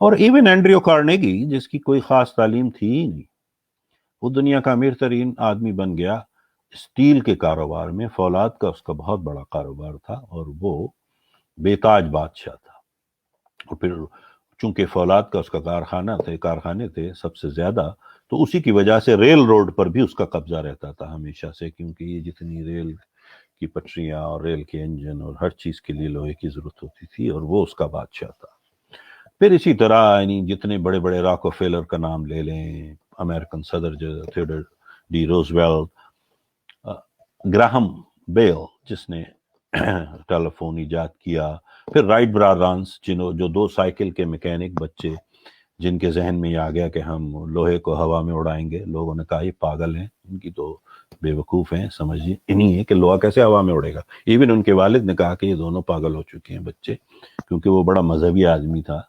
اور ایون اینڈریو کارنیگی جس کی کوئی خاص تعلیم تھی ہی نہیں، وہ دنیا کا امیر ترین آدمی بن گیا اسٹیل کے کاروبار میں، فولاد کا اس کا بہت بڑا کاروبار تھا اور وہ بے تاج بادشاہ تھا۔ اور پھر چونکہ فولاد کا اس کا کارخانے تھے سب سے زیادہ، تو اسی کی وجہ سے ریل روڈ پر بھی اس کا قبضہ رہتا تھا ہمیشہ سے، کیونکہ یہ جتنی ریل کی پٹریاں اور ریل کے انجن اور ہر چیز کے لیے لوہے کی ضرورت ہوتی تھی، اور وہ اس کا بادشاہ تھا۔ پھر اسی طرح یعنی جتنے بڑے بڑے راکو فیلر کا نام لے لیں، امریکن صدر جو تھیوڈر ڈی روزویلٹ، گراہم بیل جس نے ٹیلی فون ایجاد کیا، پھر رائٹ برادرز جو 2 سائیکل کے میکینک بچے جن کے ذہن میں یہ آ گیا کہ ہم لوہے کو ہوا میں اڑائیں گے، لوگوں نے کہا یہ پاگل ہیں، ان کی تو بے وقوف ہیں، سمجھیے انہی ہے کہ لوہا کیسے ہوا میں اڑے گا۔ ایون ان کے والد نے کہا کہ یہ دونوں پاگل ہو چکے ہیں بچے، کیونکہ وہ بڑا مذہبی آدمی تھا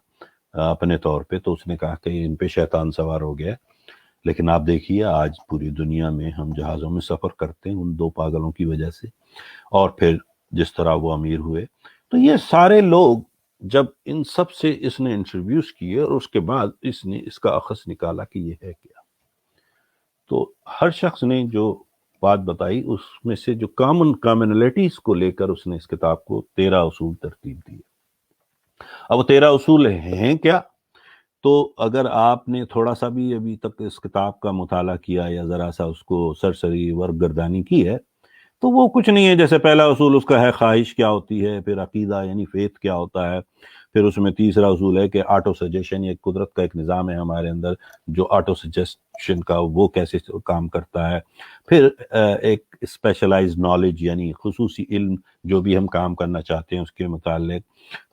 اپنے طور پہ، تو اس نے کہا کہ ان پہ شیطان سوار ہو گیا۔ لیکن آپ دیکھیے آج پوری دنیا میں ہم جہازوں میں سفر کرتے ہیں ان 2 پاگلوں کی وجہ سے، اور پھر جس طرح وہ امیر ہوئے۔ تو یہ سارے لوگ جب ان سب سے اس نے انٹرویوز کیے اور اس کے بعد اس نے اس کا اخذ نکالا کہ یہ ہے کیا، تو ہر شخص نے جو بات بتائی اس میں سے جو کامنلٹیز کو لے کر اس نے اس کتاب کو 13 اصول ترتیب دیے۔ اب وہ 13 اصول ہیں کیا؟ تو اگر آپ نے تھوڑا سا بھی ابھی تک اس کتاب کا مطالعہ کیا یا ذرا سا اس کو سرسری ورق گردانی کی ہے، تو وہ کچھ نہیں ہے۔ جیسے پہلا اصول اس کا ہے خواہش کیا ہوتی ہے، پھر عقیدہ یعنی فیتھ کیا ہوتا ہے، پھر اس میں تیسرا اصول ہے کہ آٹو سجیشن، یہ قدرت کا ایک نظام ہے ہمارے اندر جو آٹو سجیشن کا وہ کیسے کام کرتا ہے، پھر ایک اسپیشلائز نالج یعنی خصوصی علم جو بھی ہم کام کرنا چاہتے ہیں اس کے متعلق،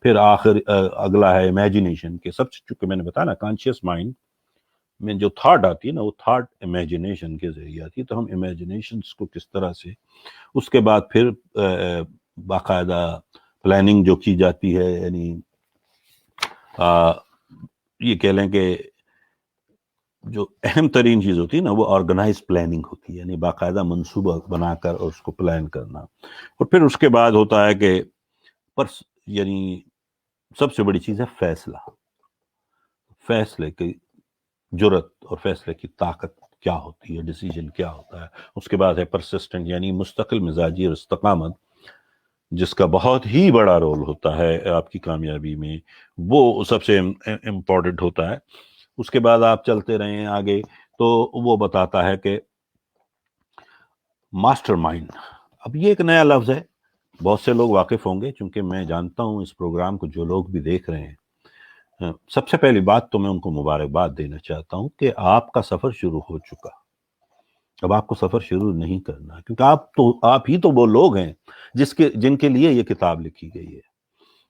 پھر اگلا ہے امیجنیشن، کہ سب سے چونکہ میں نے بتایا نا کانشیس مائنڈ میں جو تھاٹ آتی ہے نا وہ تھاٹ امیجنیشن کے ذریعے آتی ہے، تو ہم امیجنیشنس کو کس طرح سے، اس کے بعد پھر باقاعدہ پلاننگ جو کی جاتی ہے، یعنی یہ کہہ لیں کہ جو اہم ترین چیز ہوتی ہے نا وہ آرگنائز پلاننگ ہوتی ہے، یعنی باقاعدہ منصوبہ بنا کر اور اس کو پلان کرنا، اور پھر اس کے بعد ہوتا ہے کہ یعنی سب سے بڑی چیز ہے فیصلے کی جرت اور فیصلے کی طاقت کیا ہوتی ہے، ڈیسیجن کیا ہوتا ہے۔ اس کے بعد ہے پرسسٹنٹ یعنی مستقل مزاجی اور استقامت، جس کا بہت ہی بڑا رول ہوتا ہے آپ کی کامیابی میں، وہ سب سے امپورٹنٹ ہوتا ہے۔ اس کے بعد آپ چلتے رہیں آگے تو وہ بتاتا ہے کہ ماسٹر مائنڈ، اب یہ ایک نیا لفظ ہے، بہت سے لوگ واقف ہوں گے، چونکہ میں جانتا ہوں اس پروگرام کو جو لوگ بھی دیکھ رہے ہیں، سب سے پہلی بات تو میں ان کو مبارکباد دینا چاہتا ہوں کہ آپ کا سفر شروع ہو چکا۔ اب آپ کو سفر شروع نہیں کرنا، کیونکہ آپ ہی تو وہ لوگ ہیں جن کے لیے یہ کتاب لکھی گئی ہے۔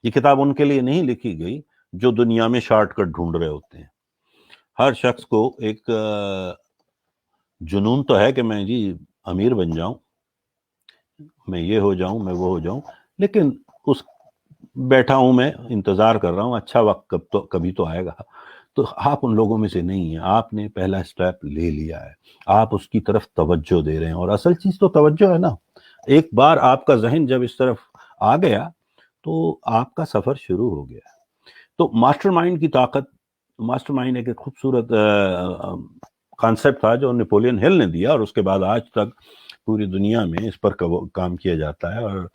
یہ کتاب ان کے لیے نہیں لکھی گئی جو دنیا میں شارٹ کٹ ڈھونڈ رہے ہوتے ہیں۔ ہر شخص کو ایک جنون تو ہے کہ میں جی امیر بن جاؤں، میں یہ ہو جاؤں، میں وہ ہو جاؤں، لیکن بیٹھا ہوں میں انتظار کر رہا ہوں اچھا وقت کبھی تو آئے گا۔ تو آپ ان لوگوں میں سے نہیں ہیں، آپ نے پہلا اسٹیپ لے لیا ہے، آپ اس کی طرف توجہ دے رہے ہیں، اور اصل چیز تو توجہ ہے نا۔ ایک بار آپ کا ذہن جب اس طرف آ گیا تو آپ کا سفر شروع ہو گیا۔ تو ماسٹر مائنڈ کی طاقت، ماسٹر مائنڈ ایک خوبصورت کانسیپٹ تھا جو نیپولین ہل نے دیا، اور اس کے بعد آج تک پوری دنیا میں اس پر کام کیا جاتا ہے، اور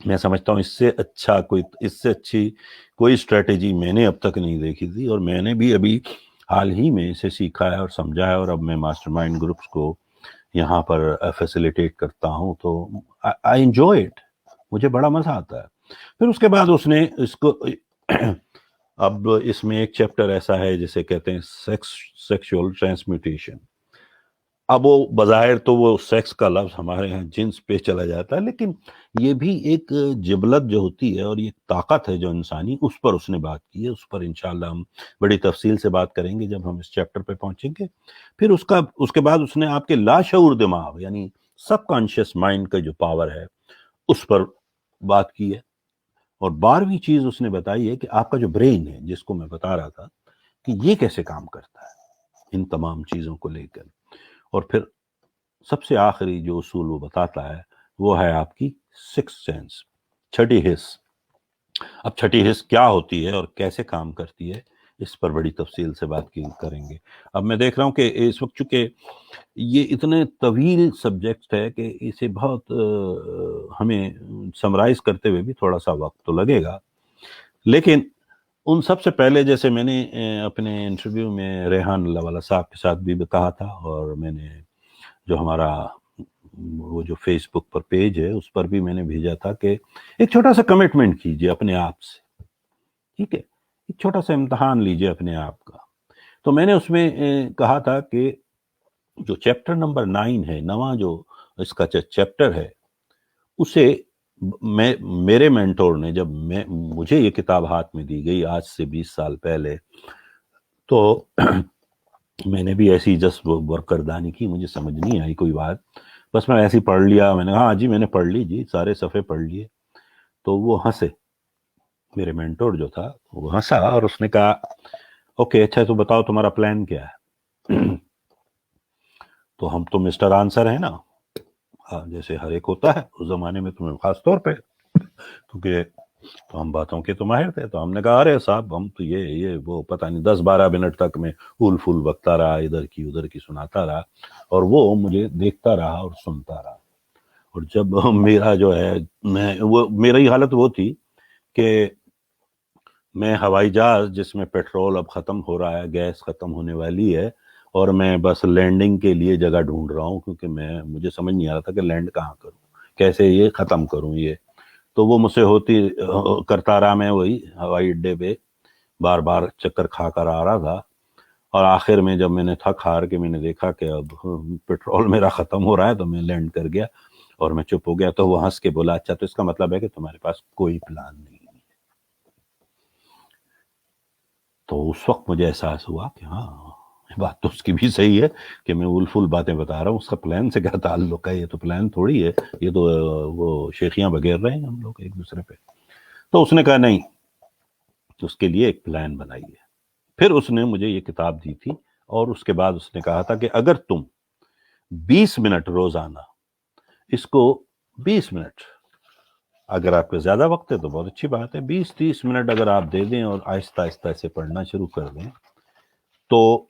میں سمجھتا ہوں اس سے اچھی کوئی اسٹریٹجی میں نے اب تک نہیں دیکھی تھی، اور میں نے بھی ابھی حال ہی میں اسے سیکھا ہے اور سمجھا ہے، اور اب میں ماسٹر مائنڈ گروپس کو یہاں پر فیسیلیٹیٹ کرتا ہوں، تو آئی انجوائے اٹ، مجھے بڑا مزہ آتا ہے۔ پھر اس کے بعد اس نے اس کو اب اس میں ایک چیپٹر ایسا ہے جسے کہتے ہیں سیکشول ٹرانسمیوٹیشن۔ اب وہ بظاہر تو وہ سیکس کا لفظ ہمارے یہاں جنس پہ چلا جاتا ہے، لیکن یہ بھی ایک جبلت جو ہوتی ہے اور یہ طاقت ہے جو انسانی، اس پر اس نے بات کی ہے، اس پر انشاءاللہ ہم بڑی تفصیل سے بات کریں گے جب ہم اس چیپٹر پہ پہنچیں گے۔ پھر اس کے بعد اس نے آپ کے لاشعور دماغ یعنی سب کانشیس مائنڈ کا جو پاور ہے اس پر بات کی ہے، اور 12ویں چیز اس نے بتائی ہے کہ آپ کا جو برین ہے، جس کو میں بتا رہا تھا کہ یہ کیسے کام کرتا ہے ان تمام چیزوں کو لے کر۔ اور پھر سب سے آخری جو اصول وہ بتاتا ہے وہ ہے آپ کی سکس سینس، چھٹی حس۔ اب چھٹی حس کیا ہوتی ہے اور کیسے کام کرتی ہے، اس پر بڑی تفصیل سے بات کریں گے۔ اب میں دیکھ رہا ہوں کہ اس وقت چونکہ یہ اتنے طویل سبجیکٹ ہے کہ اسے بہت ہمیں سمرائز کرتے ہوئے بھی تھوڑا سا وقت تو لگے گا، لیکن ان سب سے پہلے جیسے میں نے اپنے انٹرویو میں ریحان اللہ والا صاحب کے ساتھ بھی کہا تھا، اور میں نے جو ہمارا وہ جو فیس بک پر پیج ہے اس پر بھی میں نے بھیجا تھا کہ ایک چھوٹا سا کمٹمنٹ کیجئے اپنے آپ سے، ٹھیک ہے، ایک چھوٹا سا امتحان لیجئے اپنے آپ کا۔ تو میں نے اس میں کہا تھا کہ جو چیپٹر نمبر 9 ہے، نواں جو اس کا چیپٹر ہے، اسے میرے مینٹور نے جب مجھے یہ کتاب ہاتھ میں دی گئی آج سے 20 سال پہلے، تو میں نے بھی ایسی جسٹ ورکردانی کی، مجھے سمجھ نہیں آئی کوئی بات، بس میں ایسی پڑھ لیا، میں نے کہا ہاں جی میں نے پڑھ لی جی، سارے صفحے پڑھ لیے۔ تو وہ ہنسے، میرے مینٹور جو تھا وہ ہنسا اور اس نے کہا اوکے اچھا تو بتاؤ تمہارا پلان کیا ہے؟ تو ہم تو مسٹر آنسر ہیں نا، جیسے ہر ایک ہوتا ہے اس زمانے میں، تمہیں خاص طور پہ کیونکہ تو ہم باتوں کے تو ماہر تھے، تو ہم نے کہا ارے صاحب ہم تو یہ وہ پتہ نہیں 10-12 منٹ تک میں پھول بکتا رہا، ادھر کی سناتا رہا، اور وہ مجھے دیکھتا رہا اور سنتا رہا۔ اور جب میرا جو ہے میری حالت وہ تھی کہ میں ہوائی جہاز جس میں پیٹرول اب ختم ہو رہا ہے، گیس ختم ہونے والی ہے، اور میں بس لینڈنگ کے لیے جگہ ڈھونڈ رہا ہوں، کیونکہ مجھے سمجھ نہیں آ رہا تھا کہ لینڈ کہاں کروں، کیسے یہ ختم کروں یہ۔ تو وہ مجھ سے کرتا رہا، میں وہی ہوائی اڈے پہ بار بار چکر کھا کر آ رہا تھا، اور آخر میں جب میں نے تھک ہار کے میں نے دیکھا کہ اب پیٹرول میرا ختم ہو رہا ہے، تو میں لینڈ کر گیا اور میں چپ ہو گیا۔ تو وہ ہنس کے بولا اچھا تو اس کا مطلب ہے کہ تمہارے پاس کوئی پلان نہیں۔ تو اس وقت مجھے احساس ہوا کہ ہاں بات تو اس کی بھی صحیح ہے کہ میں فل باتیں بتا رہا ہوں، اس کا پلان سے کیا تعلق ہے، یہ تو پلان تھوڑی ہے، یہ تو وہ شیخیاں بگیر رہے ہیں ہم لوگ ایک دوسرے پہ۔ تو اس نے کہا نہیں، اس کے لیے ایک پلان بنائیے۔ پھر اس نے مجھے یہ کتاب دی تھی، اور اس کے بعد اس نے کہا تھا کہ اگر تم 20 منٹ روزانہ اس کو 20 منٹ، اگر آپ کے زیادہ وقت ہے تو بہت اچھی بات ہے، 20-30 منٹ اگر آپ دے دیں اور آہستہ آہستہ اسے پڑھنا شروع کر دیں، تو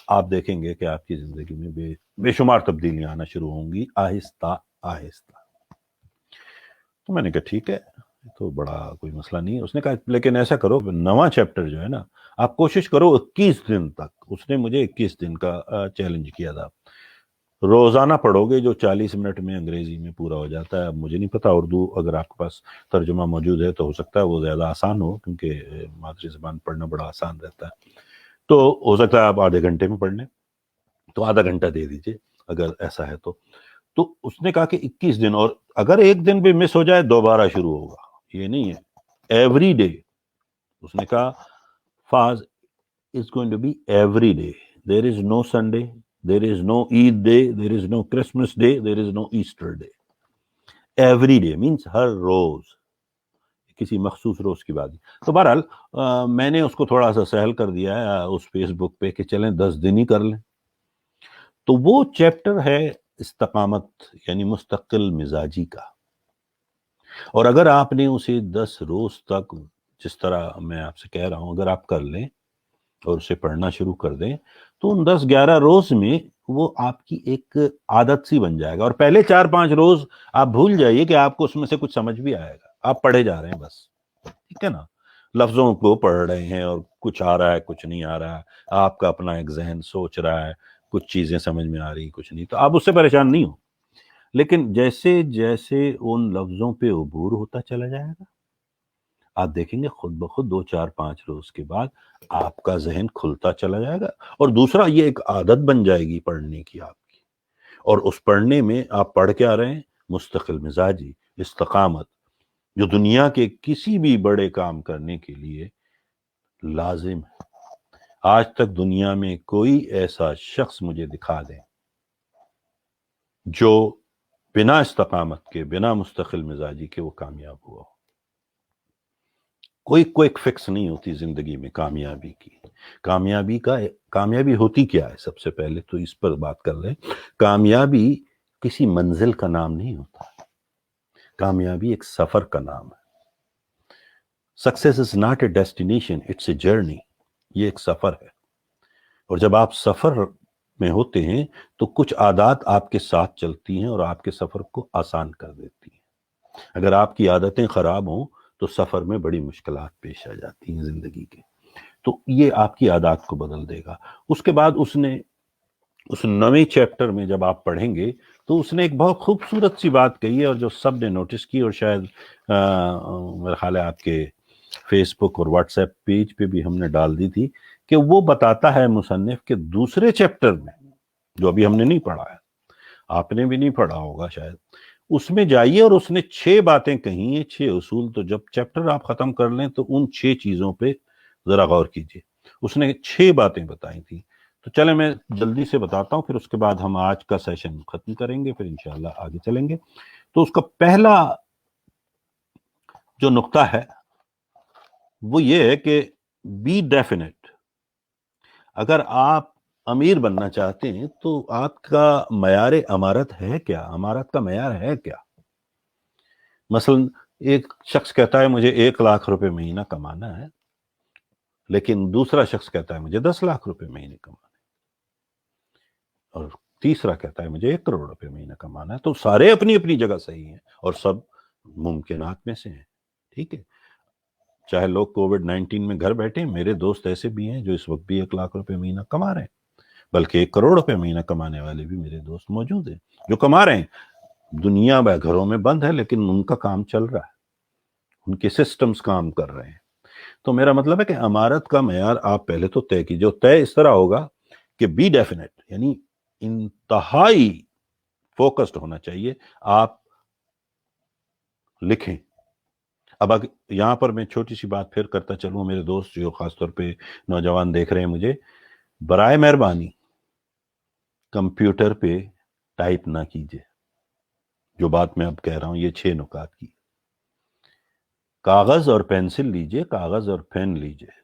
آپ دیکھیں گے کہ آپ کی زندگی میں بے شمار تبدیلیاں آنا شروع ہوں گی آہستہ آہستہ۔ تو میں نے کہا ٹھیک ہے، تو بڑا کوئی مسئلہ نہیں ہے۔ اس نے کہا لیکن ایسا کرو، نواں چیپٹر جو ہے نا آپ کوشش کرو 21 دن تک، اس نے مجھے 21 دن کا چیلنج کیا تھا، روزانہ پڑھو گے جو 40 منٹ میں انگریزی میں پورا ہو جاتا ہے۔ اب مجھے نہیں پتا اردو اگر آپ کے پاس ترجمہ موجود ہے تو ہو سکتا ہے وہ زیادہ آسان ہو، کیونکہ مادری زبان پڑھنا بڑا آسان رہتا ہے، تو ہو سکتا ہے آپ آدھے گھنٹے میں پڑھ لیں، تو آدھا گھنٹہ دے دیجئے اگر ایسا ہے تو اس نے کہا کہ 21 دن، اور اگر ایک دن بھی مس ہو جائے دوبارہ شروع ہوگا، یہ نہیں ہے ایوری ڈے۔ اس نے کہا فاز is going to be every day. There is no Sunday, there is no Eid day, there is no Christmas day, there is no Easter day. Every day means ہر روز، کسی مخصوص روز کی بات۔ تو بہرحال میں نے اس کو تھوڑا سا سہل کر دیا ہے اس فیس بک پہ کہ چلیں 10 دن ہی کر لیں۔ تو وہ چیپٹر ہے استقامت یعنی مستقل مزاجی کا، اور اگر آپ نے اسے 10 روز تک، جس طرح میں آپ سے کہہ رہا ہوں، اگر آپ کر لیں اور اسے پڑھنا شروع کر دیں، تو ان 10-11 روز میں وہ آپ کی ایک عادت سی بن جائے گا، اور پہلے 4-5 روز آپ بھول جائیے کہ آپ کو اس میں سے کچھ سمجھ بھی آئے گا، آپ پڑھے جا رہے ہیں بس، ٹھیک ہے نا، لفظوں کو پڑھ رہے ہیں اور کچھ آ رہا ہے کچھ نہیں آ رہا ہے، آپ کا اپنا ایک ذہن سوچ رہا ہے، کچھ چیزیں سمجھ میں آ رہی کچھ نہیں، تو آپ اس سے پریشان نہیں ہو، لیکن جیسے جیسے ان لفظوں پہ عبور ہوتا چلا جائے گا آپ دیکھیں گے خود بخود 2 4 5 روز کے بعد آپ کا ذہن کھلتا چلا جائے گا، اور دوسرا یہ ایک عادت بن جائے گی پڑھنے کی آپ کی، اور اس پڑھنے میں آپ پڑھ کے آ رہے ہیں مستقل مزاجی، استقامت، جو دنیا کے کسی بھی بڑے کام کرنے کے لیے لازم ہے۔ آج تک دنیا میں کوئی ایسا شخص مجھے دکھا دیں جو بنا استقامت کے، بنا مستقل مزاجی کے وہ کامیاب ہوا ہو۔ کوئی کوئک فکس نہیں ہوتی زندگی میں کامیابی کی۔ کامیابی ہوتی کیا ہے؟ سب سے پہلے تو اس پر بات کر لیں۔ کامیابی کسی منزل کا نام نہیں ہوتا، کامیابی ایک سفر کا نام ہے۔ Success is not a destination, it's a journey. یہ ایک سفر ہے، اور جب آپ سفر میں ہوتے ہیں تو کچھ عادات آپ کے ساتھ چلتی ہیں اور آپ کے سفر کو آسان کر دیتی ہیں۔ اگر آپ کی عادتیں خراب ہوں تو سفر میں بڑی مشکلات پیش آ جاتی ہیں زندگی کے، تو یہ آپ کی عادات کو بدل دے گا۔ اس کے بعد اس نویں چیپٹر میں جب آپ پڑھیں گے تو اس نے ایک بہت خوبصورت سی بات کہی ہے، اور جو سب نے نوٹس کی، اور شاید میرا خیال ہے آپ کے فیس بک اور واٹس ایپ پیج پہ بھی ہم نے ڈال دی تھی، کہ وہ بتاتا ہے مصنف کہ دوسرے چیپٹر میں، جو ابھی ہم نے نہیں پڑھا ہے، آپ نے بھی نہیں پڑھا ہوگا شاید، اس میں جائیے، اور اس نے 6 باتیں کہی ہیں، 6 اصول۔ تو جب چیپٹر آپ ختم کر لیں تو ان 6 چیزوں پہ ذرا غور کیجیے۔ اس نے 6 باتیں بتائی تھی، تو چلیں میں جلدی سے بتاتا ہوں، پھر اس کے بعد ہم آج کا سیشن ختم کریں گے، پھر انشاءاللہ آگے چلیں گے۔ تو اس کا پہلا جو نقطہ ہے وہ یہ ہے کہ بی ڈیفینیٹ۔ اگر آپ امیر بننا چاہتے ہیں تو آپ کا معیار امارت ہے کیا؟ امارت کا معیار ہے کیا؟ مثلا ایک شخص کہتا ہے مجھے 1 لاکھ روپے مہینہ کمانا ہے، لیکن دوسرا شخص کہتا ہے مجھے 10 لاکھ روپے مہینے کمانا ہے، اور تیسرا کہتا ہے مجھے 1 کروڑ روپے مہینہ کمانا ہے۔ تو سارے اپنی اپنی جگہ صحیح ہیں، اور سب ممکنات میں سے ہیں، ٹھیک ہے۔ چاہے لوگ کووڈ-19 میں گھر بیٹھے، میرے دوست ایسے بھی ہیں جو اس وقت بھی 1 لاکھ روپے مہینہ کما رہے ہیں، بلکہ 1 کروڑ روپے مہینہ کمانے والے بھی میرے دوست موجود ہیں جو کما رہے ہیں۔ دنیا گھروں میں بند ہے، لیکن ان کا کام چل رہا ہے، ان کے سسٹمز کام کر رہے ہیں۔ تو میرا مطلب ہے کہ امارت کا معیار آپ پہلے تو طے کیجیے، جو طے اس طرح ہوگا کہ بی ڈیفینیٹ، یعنی انتہائی فوکسڈ ہونا چاہیے۔ آپ لکھیں۔ اب یہاں پر میں چھوٹی سی بات پھر کرتا چلوں، میرے دوست جو خاص طور پہ نوجوان دیکھ رہے ہیں مجھے، برائے مہربانی کمپیوٹر پہ ٹائپ نہ کیجیے جو بات میں اب کہہ رہا ہوں، یہ 6 نکات کی۔ کاغذ اور پینسل لیجیے، کاغذ اور پین لیجیے،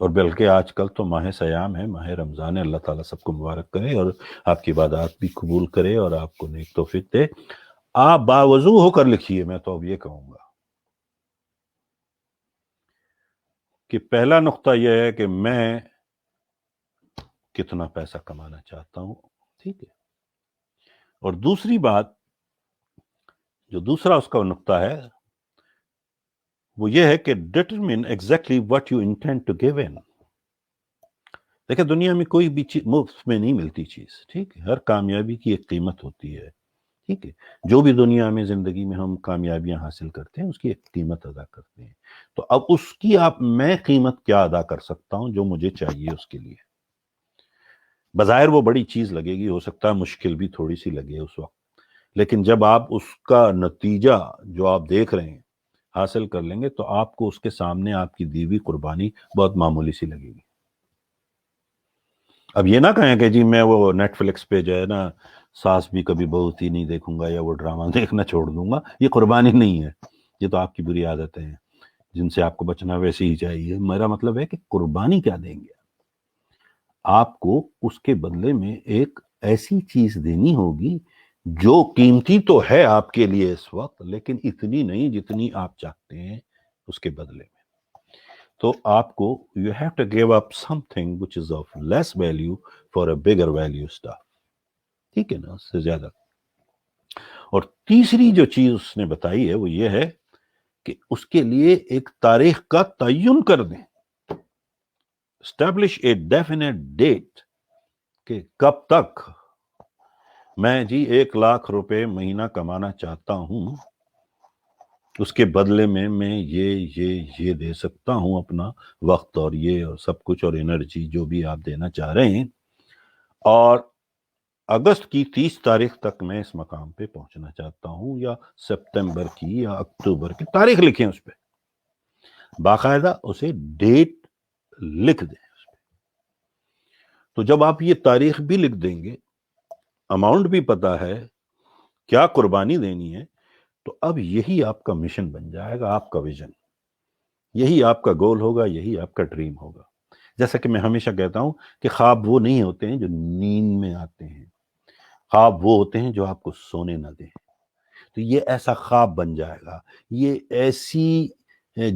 اور بلکہ آج کل تو ماہ سیام ہے، ماہ رمضان ہے، اللہ تعالیٰ سب کو مبارک کرے اور آپ کی عبادات بھی قبول کرے اور آپ کو نیک توفیق دے۔ آپ باوضو ہو کر لکھیے۔ میں تو اب یہ کہوں گا کہ پہلا نقطہ یہ ہے کہ میں کتنا پیسہ کمانا چاہتا ہوں، ٹھیک ہے۔ اور دوسری بات، جو دوسرا اس کا نقطہ ہے وہ یہ ہے کہ determine exactly what you intend to give in. دیکھیں دنیا میں کوئی بھی چیز مفت میں نہیں ملتی چیز، ٹھیک ہے، ہر کامیابی کی ایک قیمت ہوتی ہے، ٹھیک ہے۔ جو بھی دنیا میں زندگی میں ہم کامیابیاں حاصل کرتے ہیں اس کی ایک قیمت ادا کرتے ہیں، تو اب اس کی میں قیمت کیا ادا کر سکتا ہوں جو مجھے چاہیے اس کے لیے۔ بظاہر وہ بڑی چیز لگے گی، ہو سکتا ہے مشکل بھی تھوڑی سی لگے اس وقت، لیکن جب آپ اس کا نتیجہ جو آپ دیکھ رہے ہیں حاصل کر لیں گے تو آپ کو اس کے سامنے آپ کی دی ہوئی قربانی بہت معمولی سی لگے گی۔ اب یہ نہ کہیں کہ جی میں وہ نیٹ فلکس پہ جو ہے نا ساس بھی کبھی بہت ہی نہیں دیکھوں گا یا وہ ڈرامہ دیکھنا چھوڑ دوں گا، یہ قربانی نہیں ہے، یہ تو آپ کی بری عادتیں ہیں جن سے آپ کو بچنا ویسے ہی چاہیے۔ میرا مطلب ہے کہ قربانی کیا دیں گے؟ آپ کو اس کے بدلے میں ایک ایسی چیز دینی ہوگی جو قیمتی تو ہے آپ کے لیے اس وقت، لیکن اتنی نہیں جتنی آپ چاہتے ہیں اس کے بدلے میں۔ تو آپ کو you have to give up something which is of less value for a bigger value stuff, ٹھیک ہے نا، اس سے زیادہ۔ اور تیسری جو چیز اس نے بتائی ہے وہ یہ ہے کہ اس کے لیے ایک تاریخ کا تعین کر دیں، اسٹیبلش اے ڈیفینیٹ ڈیٹ، کہ کب تک میں جی 1,00,000 روپے مہینہ کمانا چاہتا ہوں، اس کے بدلے میں یہ دے سکتا ہوں، اپنا وقت اور یہ اور سب کچھ اور انرجی جو بھی آپ دینا چاہ رہے ہیں، اور اگست کی 30 تاریخ تک میں اس مقام پہ پہنچنا چاہتا ہوں، یا سپتمبر کی یا اکتوبر کی تاریخ لکھیں، اس پہ باقاعدہ اسے ڈیٹ لکھ دیں اس پہ۔ تو جب آپ یہ تاریخ بھی لکھ دیں گے، اماؤنٹ بھی پتا ہے، کیا قربانی دینی ہے، تو اب یہی آپ کا مشن بن جائے گا، آپ کا ویژن، یہی آپ کا گول ہوگا، یہی آپ کا ڈریم ہوگا۔ جیسا کہ میں ہمیشہ کہتا ہوں کہ خواب وہ نہیں ہوتے ہیں جو نیند میں آتے ہیں، خواب وہ ہوتے ہیں جو آپ کو سونے نہ دیں۔ تو یہ ایسا خواب بن جائے گا، یہ ایسی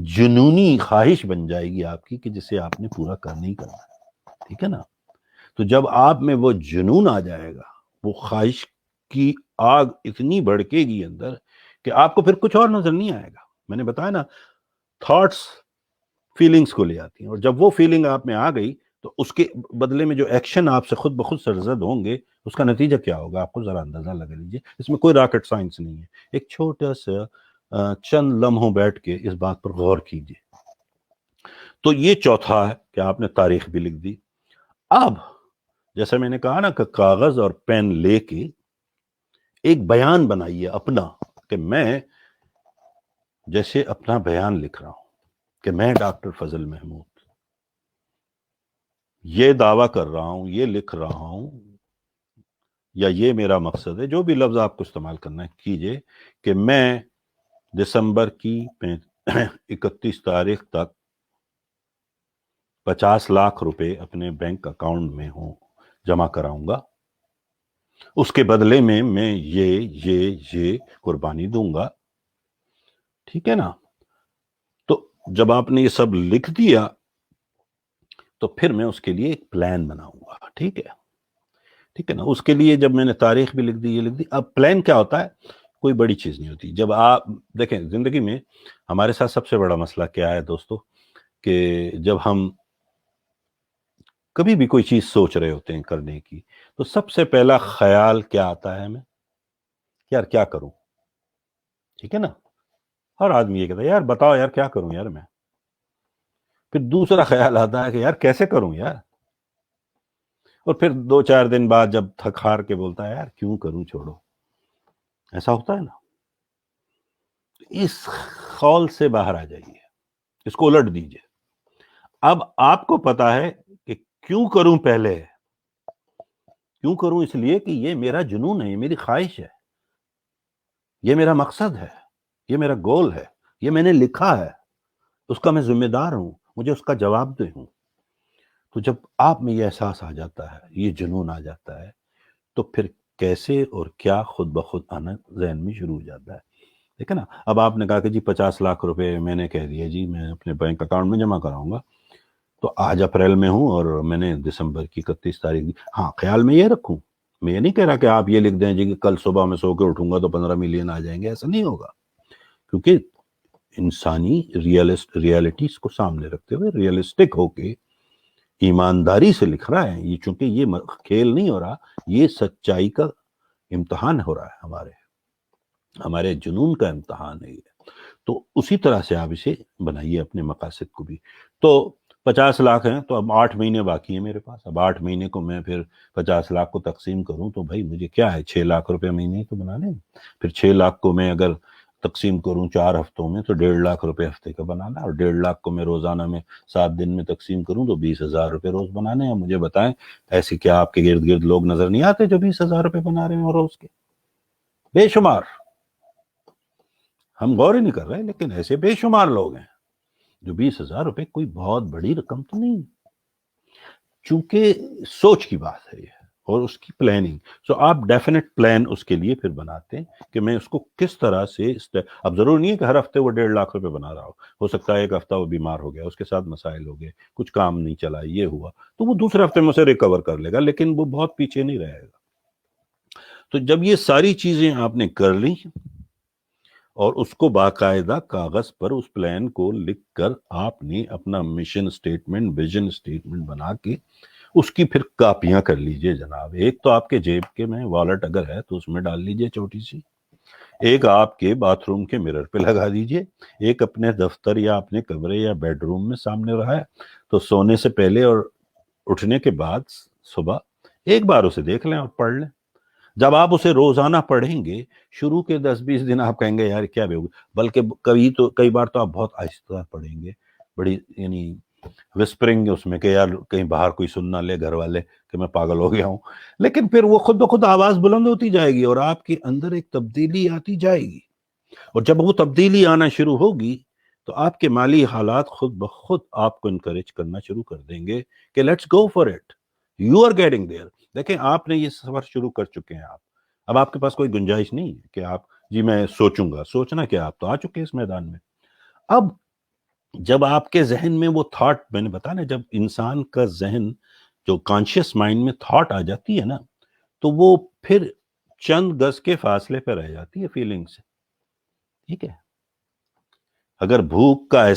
جنونی خواہش بن جائے گی آپ کی کہ جسے آپ نے پورا کرنا ہی کرنا ہے، ٹھیک ہے نا؟ تو جب آپ میں وہ جنون آ جائے گا، وہ خواہش کی آگ اتنی بھڑکے گی اندر کہ آپ کو پھر کچھ اور نظر نہیں آئے گا۔ میں نے بتایا نا، تھاٹس فیلنگز کو لے آتی ہیں، اور جب وہ فیلنگ آپ میں آ گئی تو اس کے بدلے میں جو ایکشن آپ سے خود بخود سرزد ہوں گے، اس کا نتیجہ کیا ہوگا آپ کو ذرا اندازہ لگا لیجیے۔ اس میں کوئی راکٹ سائنس نہیں ہے، ایک چھوٹا سا چند لمحوں بیٹھ کے اس بات پر غور کیجیے۔ تو یہ چوتھا ہے کہ آپ نے تاریخ بھی لکھ دی۔ اب جیسے میں نے کہا نا کہ کاغذ اور پین لے کے ایک بیان بنائیے اپنا، کہ میں جیسے اپنا بیان لکھ رہا ہوں کہ میں ڈاکٹر فضل محمود یہ دعویٰ کر رہا ہوں، یہ لکھ رہا ہوں، یا یہ میرا مقصد ہے، جو بھی لفظ آپ کو استعمال کرنا کیجئے، کہ میں دسمبر کی 31 تاریخ تک 50 لاکھ روپے اپنے بینک اکاؤنٹ میں جمع کراؤں گا، اس کے بدلے میں یہ قربانی دوں گا، ٹھیک ہے نا؟ تو جب آپ نے یہ سب لکھ دیا تو پھر میں اس کے لیے ایک پلان بناؤں گا، ٹھیک ہے نا؟ اس کے لیے جب میں نے تاریخ بھی لکھ دی، یہ لکھ دی، اب پلان کیا ہوتا ہے؟ کوئی بڑی چیز نہیں ہوتی۔ جب آپ دیکھیں زندگی میں ہمارے ساتھ سب سے بڑا مسئلہ کیا ہے دوستو، کہ جب ہم کبھی بھی کوئی چیز سوچ رہے ہوتے ہیں کرنے کی، تو سب سے پہلا خیال کیا آتا ہے ہمیں؟ یار کیا کروں، ٹھیک ہے نا؟ ہر آدمی یہ کہتا ہے یار بتاؤ یار کیا کروں یار میں۔ پھر دوسرا خیال آتا ہے کہ یار کیسے کروں یار، اور پھر 2-4 دن بعد جب تھک ہار کے بولتا ہے یار کیوں کروں، چھوڑو۔ ایسا ہوتا ہے نا؟ اس خول سے باہر آ جائیے، اس کو الٹ دیجئے۔ اب آپ کو پتا ہے کہ کیوں کروں، پہلے کیوں کروں، اس لیے کہ یہ میرا جنون ہے، یہ میری خواہش ہے، یہ میرا مقصد ہے، یہ میرا گول ہے، یہ میں نے لکھا ہے، اس کا میں ذمہ دار ہوں، مجھے اس کا جواب دہ ہوں۔ تو جب آپ میں یہ احساس آ جاتا ہے، یہ جنون آ جاتا ہے، تو پھر کیسے اور کیا خود بخود آنا ذہن میں شروع ہو جاتا ہے، ٹھیک ہے نا؟ اب آپ نے کہا کہ جی 50 لاکھ روپے میں نے کہہ دیا جی میں اپنے بینک اکاؤنٹ میں جمع کراؤں گا، تو آج اپریل میں ہوں اور میں نے دسمبر کی 31 تاریخ دی۔ ہاں خیال میں یہ رکھوں، میں یہ نہیں کہہ رہا کہ آپ یہ لکھ دیں جی کہ کل صبح میں سو کے اٹھوں گا تو 15 ملین آ جائیں گے، ایسا نہیں ہوگا، کیونکہ انسانی ریالٹیز کو سامنے رکھتے ہوئے ریئلسٹک ہو کے ایمانداری سے لکھ رہا ہے، یہ چونکہ یہ کھیل نہیں ہو رہا، یہ سچائی کا امتحان ہو رہا ہے، ہمارے جنون کا امتحان ہے یہ۔ تو اسی طرح سے آپ اسے بنائیے اپنے مقاصد کو بھی۔ تو 50 لاکھ ہیں تو اب 8 مہینے باقی ہیں میرے پاس، اب 8 مہینے کو میں پھر 50 لاکھ کو تقسیم کروں تو بھائی مجھے کیا ہے، 6 لاکھ روپے مہینے تو بنا لیں۔ پھر 6 لاکھ کو میں اگر تقسیم کروں 4 ہفتوں میں تو 1.5 لاکھ روپے ہفتے کا بنانا، اور 1.5 لاکھ کو میں روزانہ میں 7 دن میں تقسیم کروں تو 20,000 روپے روز بنانے ہیں۔ مجھے بتائیں ایسے کیا آپ کے گرد گرد لوگ نظر نہیں آتے جو 20,000 روپے بنا رہے ہیں روز کے؟ بے شمار، ہم غور ہی نہیں کر رہے، لیکن ایسے بے شمار لوگ ہیں جو 20,000 روپے کوئی بہت بڑی رقم تو نہیں، چونکہ سوچ کی بات ہے یہ اور اس کی پلاننگ۔ سو آپ ڈیفینیٹ پلان اس کے لیے پھر بناتے ہیں کہ میں اس کو کس طرح سے اب ضرور نہیں ہے کہ ہر ہفتے وہ 1.5 لاکھ روپے بنا رہا ہو سکتا ہے ایک ہفتہ وہ بیمار ہو گیا، اس کے ساتھ مسائل ہو گئے، کچھ کام نہیں چلا، یہ ہوا، تو وہ دوسرے ہفتے میں اسے ریکور کر لے گا، لیکن وہ بہت پیچھے نہیں رہے گا۔ تو جب یہ ساری چیزیں آپ نے کر لی اور اس کو باقاعدہ کاغذ پر اس پلان کو لکھ کر آپ نے اپنا مشن سٹیٹمنٹ ویژن سٹیٹمنٹ بنا کے اس کی پھر کاپیاں کر لیجئے جناب. ایک تو آپ کے جیب کے میں والٹ اگر ہے تو اس میں ڈال لیجئے چھوٹی سی, ایک آپ کے باتھ روم کے مرر پہ لگا دیجئے, ایک اپنے دفتر یا اپنے کمرے یا بیڈ روم میں سامنے رہا ہے تو سونے سے پہلے اور اٹھنے کے بعد صبح ایک بار اسے دیکھ لیں اور پڑھ لیں. جب آپ اسے روزانہ پڑھیں گے, شروع کے 10-20 دن آپ کہیں گے یار کیا بے ہوگی, بلکہ کئی بار تو آپ بہت آہستہ پڑھیں گے, بڑی یعنی وسپرنگ اس میں کہ یار کہیں باہر کوئی سن نہ لے گھر والے کہ میں پاگل ہو گیا ہوں, لیکن پھر وہ خود بخود آواز بلند ہوتی جائے گی اور آپ کے اندر ایک تبدیلی آتی جائے گی, اور جب وہ تبدیلی آنا شروع ہوگی تو آپ کے مالی حالات خود بخود آپ کو انکریج کرنا شروع کر دیں گے کہ let's go for it, you are getting there. دیکھیں آپ نے یہ سفر شروع کر چکے ہیں, اب آپ کے پاس کوئی گنجائش نہیں ہے کہ آپ جی میں سوچوں گا, سوچنا کیا, آپ تو آ چکے اس میدان میں. اب جب آپ کے ذہن میں وہ تھاٹ, میں نے بتایا نا, جب انسان کا ذہن جو کانشیس مائنڈ میں تھاٹ آ جاتی ہے نا, تو وہ پھر چند گز کے فاصلے پہ رہ جاتی ہے فیلنگ سے. ٹھیک ہے, اگر بھوک کا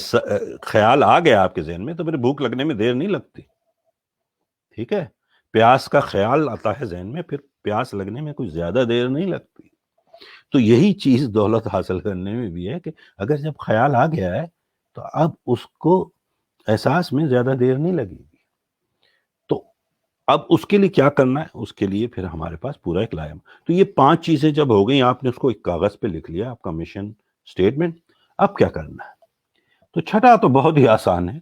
خیال آ گیا آپ کے ذہن میں تو پھر بھوک لگنے میں دیر نہیں لگتی. ٹھیک ہے, پیاس کا خیال آتا ہے ذہن میں, پھر پیاس لگنے میں کچھ زیادہ دیر نہیں لگتی. تو یہی چیز دولت حاصل کرنے میں بھی ہے کہ اگر جب خیال آ گیا ہے تو اب اس کو احساس میں زیادہ دیر نہیں لگے گی. تو اب اس کے لیے کیا کرنا ہے, اس کے لیے پھر ہمارے پاس پورا ایک لائم. تو یہ 5 چیزیں جب ہو گئی, آپ نے اس کو ایک کاغذ پہ لکھ لیا, آپ کا مشن سٹیٹمنٹ, اب کیا کرنا ہے. تو چھٹا تو بہت ہی آسان ہے.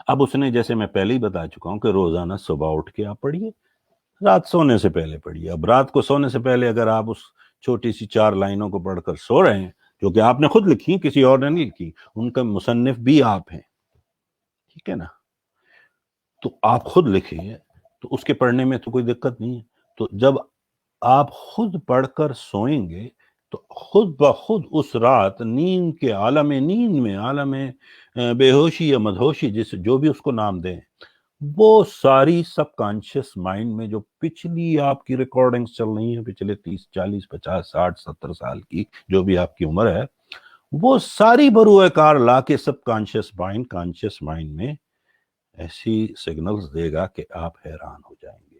اب اس نے, جیسے میں پہلے ہی بتا چکا ہوں کہ روزانہ صبح اٹھ کے آپ پڑھیے, رات سونے سے پہلے پڑھیے. اب رات کو سونے سے پہلے اگر آپ اس چھوٹی سی 4 لائنوں کو پڑھ کر سو رہے ہیں, جو کہ آپ نے خود لکھی, کسی اور نے نہیں لکھی, ان کا مصنف بھی آپ ہیں, ٹھیک ہے نا, تو آپ خود لکھیں, تو اس کے پڑھنے میں تو کوئی دقت نہیں ہے. تو جب آپ خود پڑھ کر سوئیں گے تو خود بخود اس رات نیند کے عالم نیند میں, عالم بے ہوشی یا مدہوشی, جو بھی اس کو نام دیں, وہ ساری سب کانشیس مائنڈ میں جو پچھلی آپ کی ریکارڈنگز چل رہی ہیں, پچھلے 30 40 50 60 70 سال کی جو بھی آپ کی عمر ہے, وہ ساری بروئے کار لا کے سب کانشیس مائنڈ میں ایسی سگنلز دے گا کہ آپ حیران ہو جائیں گے.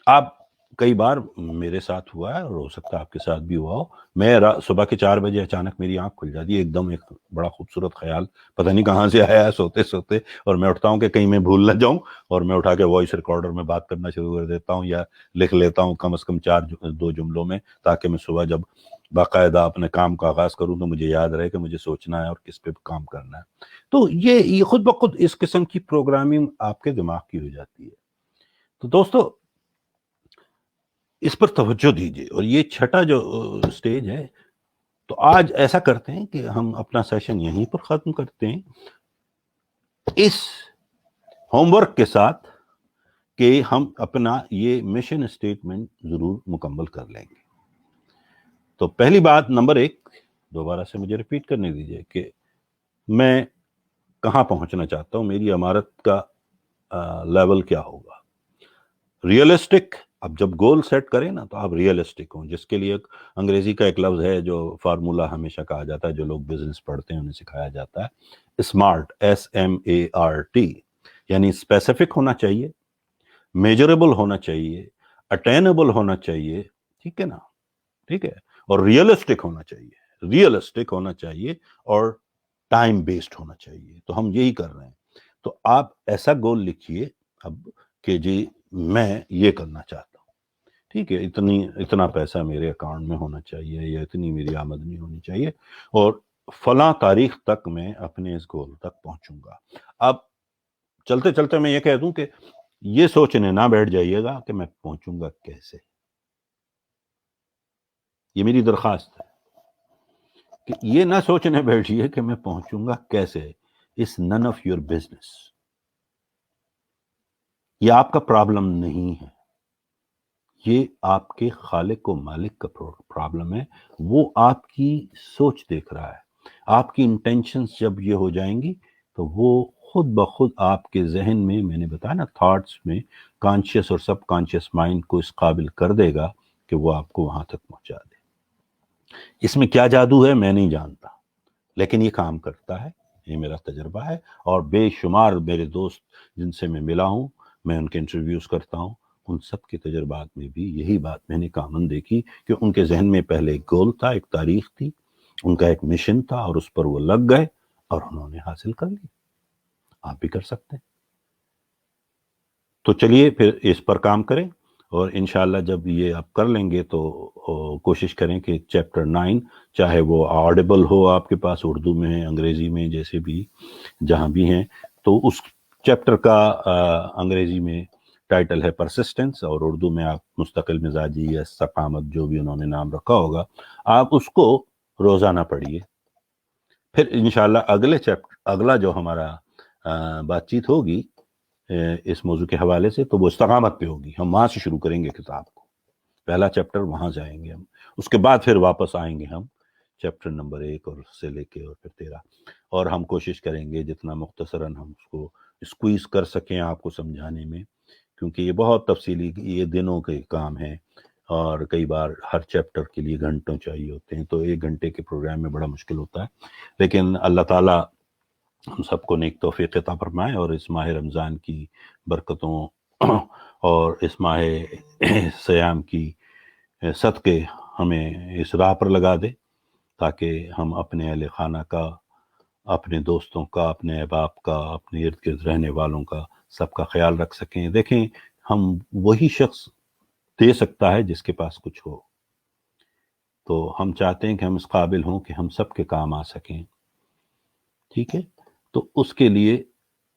آپ کئی بار میرے ساتھ ہوا ہے اور ہو سکتا ہے آپ کے ساتھ بھی ہوا ہو, میں صبح کے 4 بجے اچانک میری آنکھ کھل جاتی ہے, ایک دم ایک بڑا خوبصورت خیال پتہ نہیں کہاں سے آیا ہے سوتے سوتے, اور میں اٹھتا ہوں کہ کہیں میں بھول نہ جاؤں, اور میں اٹھا کے وائس ریکارڈر میں بات کرنا شروع کر دیتا ہوں یا لکھ لیتا ہوں کم از کم 2 جملوں میں, تاکہ میں صبح جب باقاعدہ اپنے کام کا آغاز کروں تو مجھے یاد رہے کہ مجھے سوچنا ہے اور کس پہ کام کرنا ہے. تو یہ خود بخود اس قسم کی پروگرامنگ آپ کے دماغ کی ہو جاتی ہے. تو دوستو اس پر توجہ دیجیے. اور یہ چھٹا جو سٹیج ہے, تو آج ایسا کرتے ہیں کہ ہم اپنا سیشن یہیں پر ختم کرتے ہیں, اس ہوم ورک کے ساتھ کہ ہم اپنا یہ مشن سٹیٹمنٹ ضرور مکمل کر لیں گے. تو پہلی بات, نمبر 1, دوبارہ سے مجھے ریپیٹ کرنے دیجیے کہ میں کہاں پہنچنا چاہتا ہوں, میری عمارت کا لیول کیا ہوگا. ریئلسٹک, اب جب گول سیٹ کریں نا تو آپ ریئلسٹک ہوں, جس کے لیے انگریزی کا ایک لفظ ہے جو فارمولا ہمیشہ کہا جاتا ہے, جو لوگ بزنس پڑھتے ہیں انہیں سکھایا جاتا ہے, اسمارٹ, SMART, یعنی اسپیسیفک ہونا چاہیے, میجریبل ہونا چاہیے, اٹینیبل ہونا چاہیے, ٹھیک ہے نا, ٹھیک ہے, اور ریئلسٹک ہونا چاہیے, اور ٹائم بیسڈ ہونا چاہیے. تو ہم یہی کر رہے ہیں. تو آپ ایسا گول لکھیے اب کہ جی میں یہ کرنا چاہتا ہوں, ٹھیک ہے, اتنا پیسہ میرے اکاؤنٹ میں ہونا چاہیے, یا اتنی میری آمدنی ہونی چاہیے, اور فلاں تاریخ تک میں اپنے اس گول تک پہنچوں گا. اب چلتے چلتے میں یہ کہہ دوں کہ یہ سوچنے نہ بیٹھ جائیے گا کہ میں پہنچوں گا کیسے. یہ میری درخواست ہے کہ یہ نہ سوچنے بیٹھیے کہ میں پہنچوں گا کیسے. It's none of your business. یہ آپ کا پرابلم نہیں ہے, یہ آپ کے خالق و مالک کا پرابلم ہے. وہ آپ کی سوچ دیکھ رہا ہے. آپ کی انٹینشنز جب یہ ہو جائیں گی تو وہ خود بخود آپ کے ذہن میں، میں نے بتایا نا، تھاٹس میں کانشیس اور سب کانشیس مائنڈ کو اس قابل کر دے گا کہ وہ آپ کو وہاں تک پہنچا دے۔ اس میں کیا جادو ہے میں نہیں جانتا، لیکن یہ کام کرتا ہے، یہ میرا تجربہ ہے، اور بے شمار میرے دوست جن سے میں ملا ہوں، میں ان کے انٹرویوز کرتا ہوں، ان سب کے تجربات میں بھی یہی بات میں نے کامن دیکھی کہ ان کے ذہن میں پہلے ایک گول تھا، ایک تاریخ تھی، ان کا ایک مشن تھا، اور اس پر وہ لگ گئے اور انہوں نے حاصل کر لی۔ آپ بھی کر سکتے ہیں۔ تو چلیے پھر اس پر کام کریں، اور انشاءاللہ جب یہ آپ کر لیں گے تو کوشش کریں کہ چیپٹر 9 چاہے وہ آڈیبل ہو آپ کے پاس، اردو میں، انگریزی میں، جیسے بھی جہاں بھی ہیں، تو اس چیپٹر کا انگریزی میں ٹائٹل ہے پرسسٹنس، اور اردو میں آپ مستقل مزاجی یا استقامت، جو بھی انہوں نے نام رکھا ہوگا، آپ اس کو روزانہ پڑھیے۔ پھر انشاءاللہ اگلا جو ہمارا بات چیت ہوگی اس موضوع کے حوالے سے، تو وہ استقامت پہ ہوگی۔ ہم وہاں سے شروع کریں گے کتاب کو، پہلا چیپٹر وہاں جائیں گے ہم، اس کے بعد پھر واپس آئیں گے ہم چیپٹر نمبر 1 اور سے لے کے اور پھر 13، اور ہم کوشش کریں گے جتنا مختصراً ہم اس کو اسکویز کر سکیں آپ کو سمجھانے میں، کیونکہ یہ بہت تفصیلی، یہ دنوں کے کام ہیں، اور کئی بار ہر چیپٹر کے لیے گھنٹوں چاہیے ہوتے ہیں، تو 1 گھنٹے کے پروگرام میں بڑا مشکل ہوتا ہے۔ لیکن اللہ تعالیٰ ہم سب کو نیک توفیق عطا فرمائے، اور اس ماہ رمضان کی برکتوں اور اس ماہ سیام کی صدقے ہمیں اس راہ پر لگا دے، تاکہ ہم اپنے اہل خانہ کا، اپنے دوستوں کا، اپنے احباب کا، اپنے ارد گرد رہنے والوں کا، سب کا خیال رکھ سکیں۔ دیکھیں، ہم وہی شخص دے سکتا ہے جس کے پاس کچھ ہو، تو ہم چاہتے ہیں کہ ہم اس قابل ہوں کہ ہم سب کے کام آ سکیں، ٹھیک ہے؟ تو اس کے لیے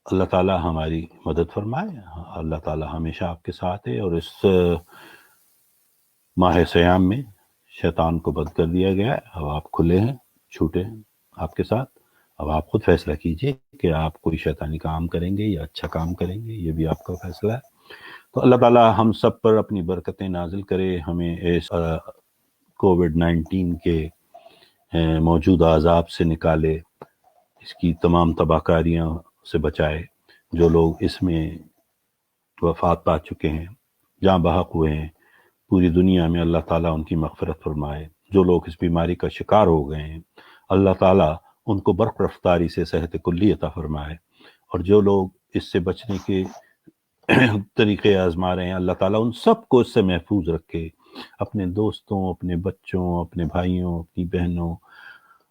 اللہ تعالیٰ ہماری مدد فرمائے، اللہ تعالیٰ ہمیشہ آپ کے ساتھ ہے، اور اس ماہ سیام میں شیطان کو بند کر دیا گیا ہے، اب آپ کھلے ہیں، چھوٹے ہیں آپ کے ساتھ۔ اب آپ خود فیصلہ کیجئے کہ آپ کوئی شیطانی کام کریں گے یا اچھا کام کریں گے، یہ بھی آپ کا فیصلہ ہے۔ تو اللہ تعالیٰ ہم سب پر اپنی برکتیں نازل کرے، ہمیں اس کووڈ-19 کے موجودہ عذاب سے نکالے، اس کی تمام تباہ کاریاں سے بچائے۔ جو لوگ اس میں وفات پا چکے ہیں، جاں بحق ہوئے ہیں، پوری دنیا میں اللہ تعالیٰ ان کی مغفرت فرمائے۔ جو لوگ اس بیماری کا شکار ہو گئے ہیں، اللہ تعالیٰ ان کو برق رفتاری سے صحت کلی عطا فرمائے، اور جو لوگ اس سے بچنے کے طریقے آزما رہے ہیں، اللہ تعالیٰ ان سب کو اس سے محفوظ رکھے، اپنے دوستوں، اپنے بچوں، اپنے بھائیوں، اپنی بہنوں،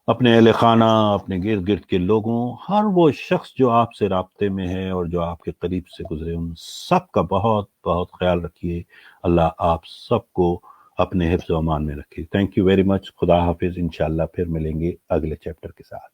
اپنے اہل خانہ، اپنے گرد گرد کے لوگوں، ہر وہ شخص جو آپ سے رابطے میں ہے اور جو آپ کے قریب سے گزرے، ان سب کا بہت بہت خیال رکھیے۔ اللہ آپ سب کو اپنے حفظ و امان میں رکھے۔ Thank you very much. خدا حافظ۔ انشاءاللہ پھر ملیں گے اگلے چیپٹر کے ساتھ۔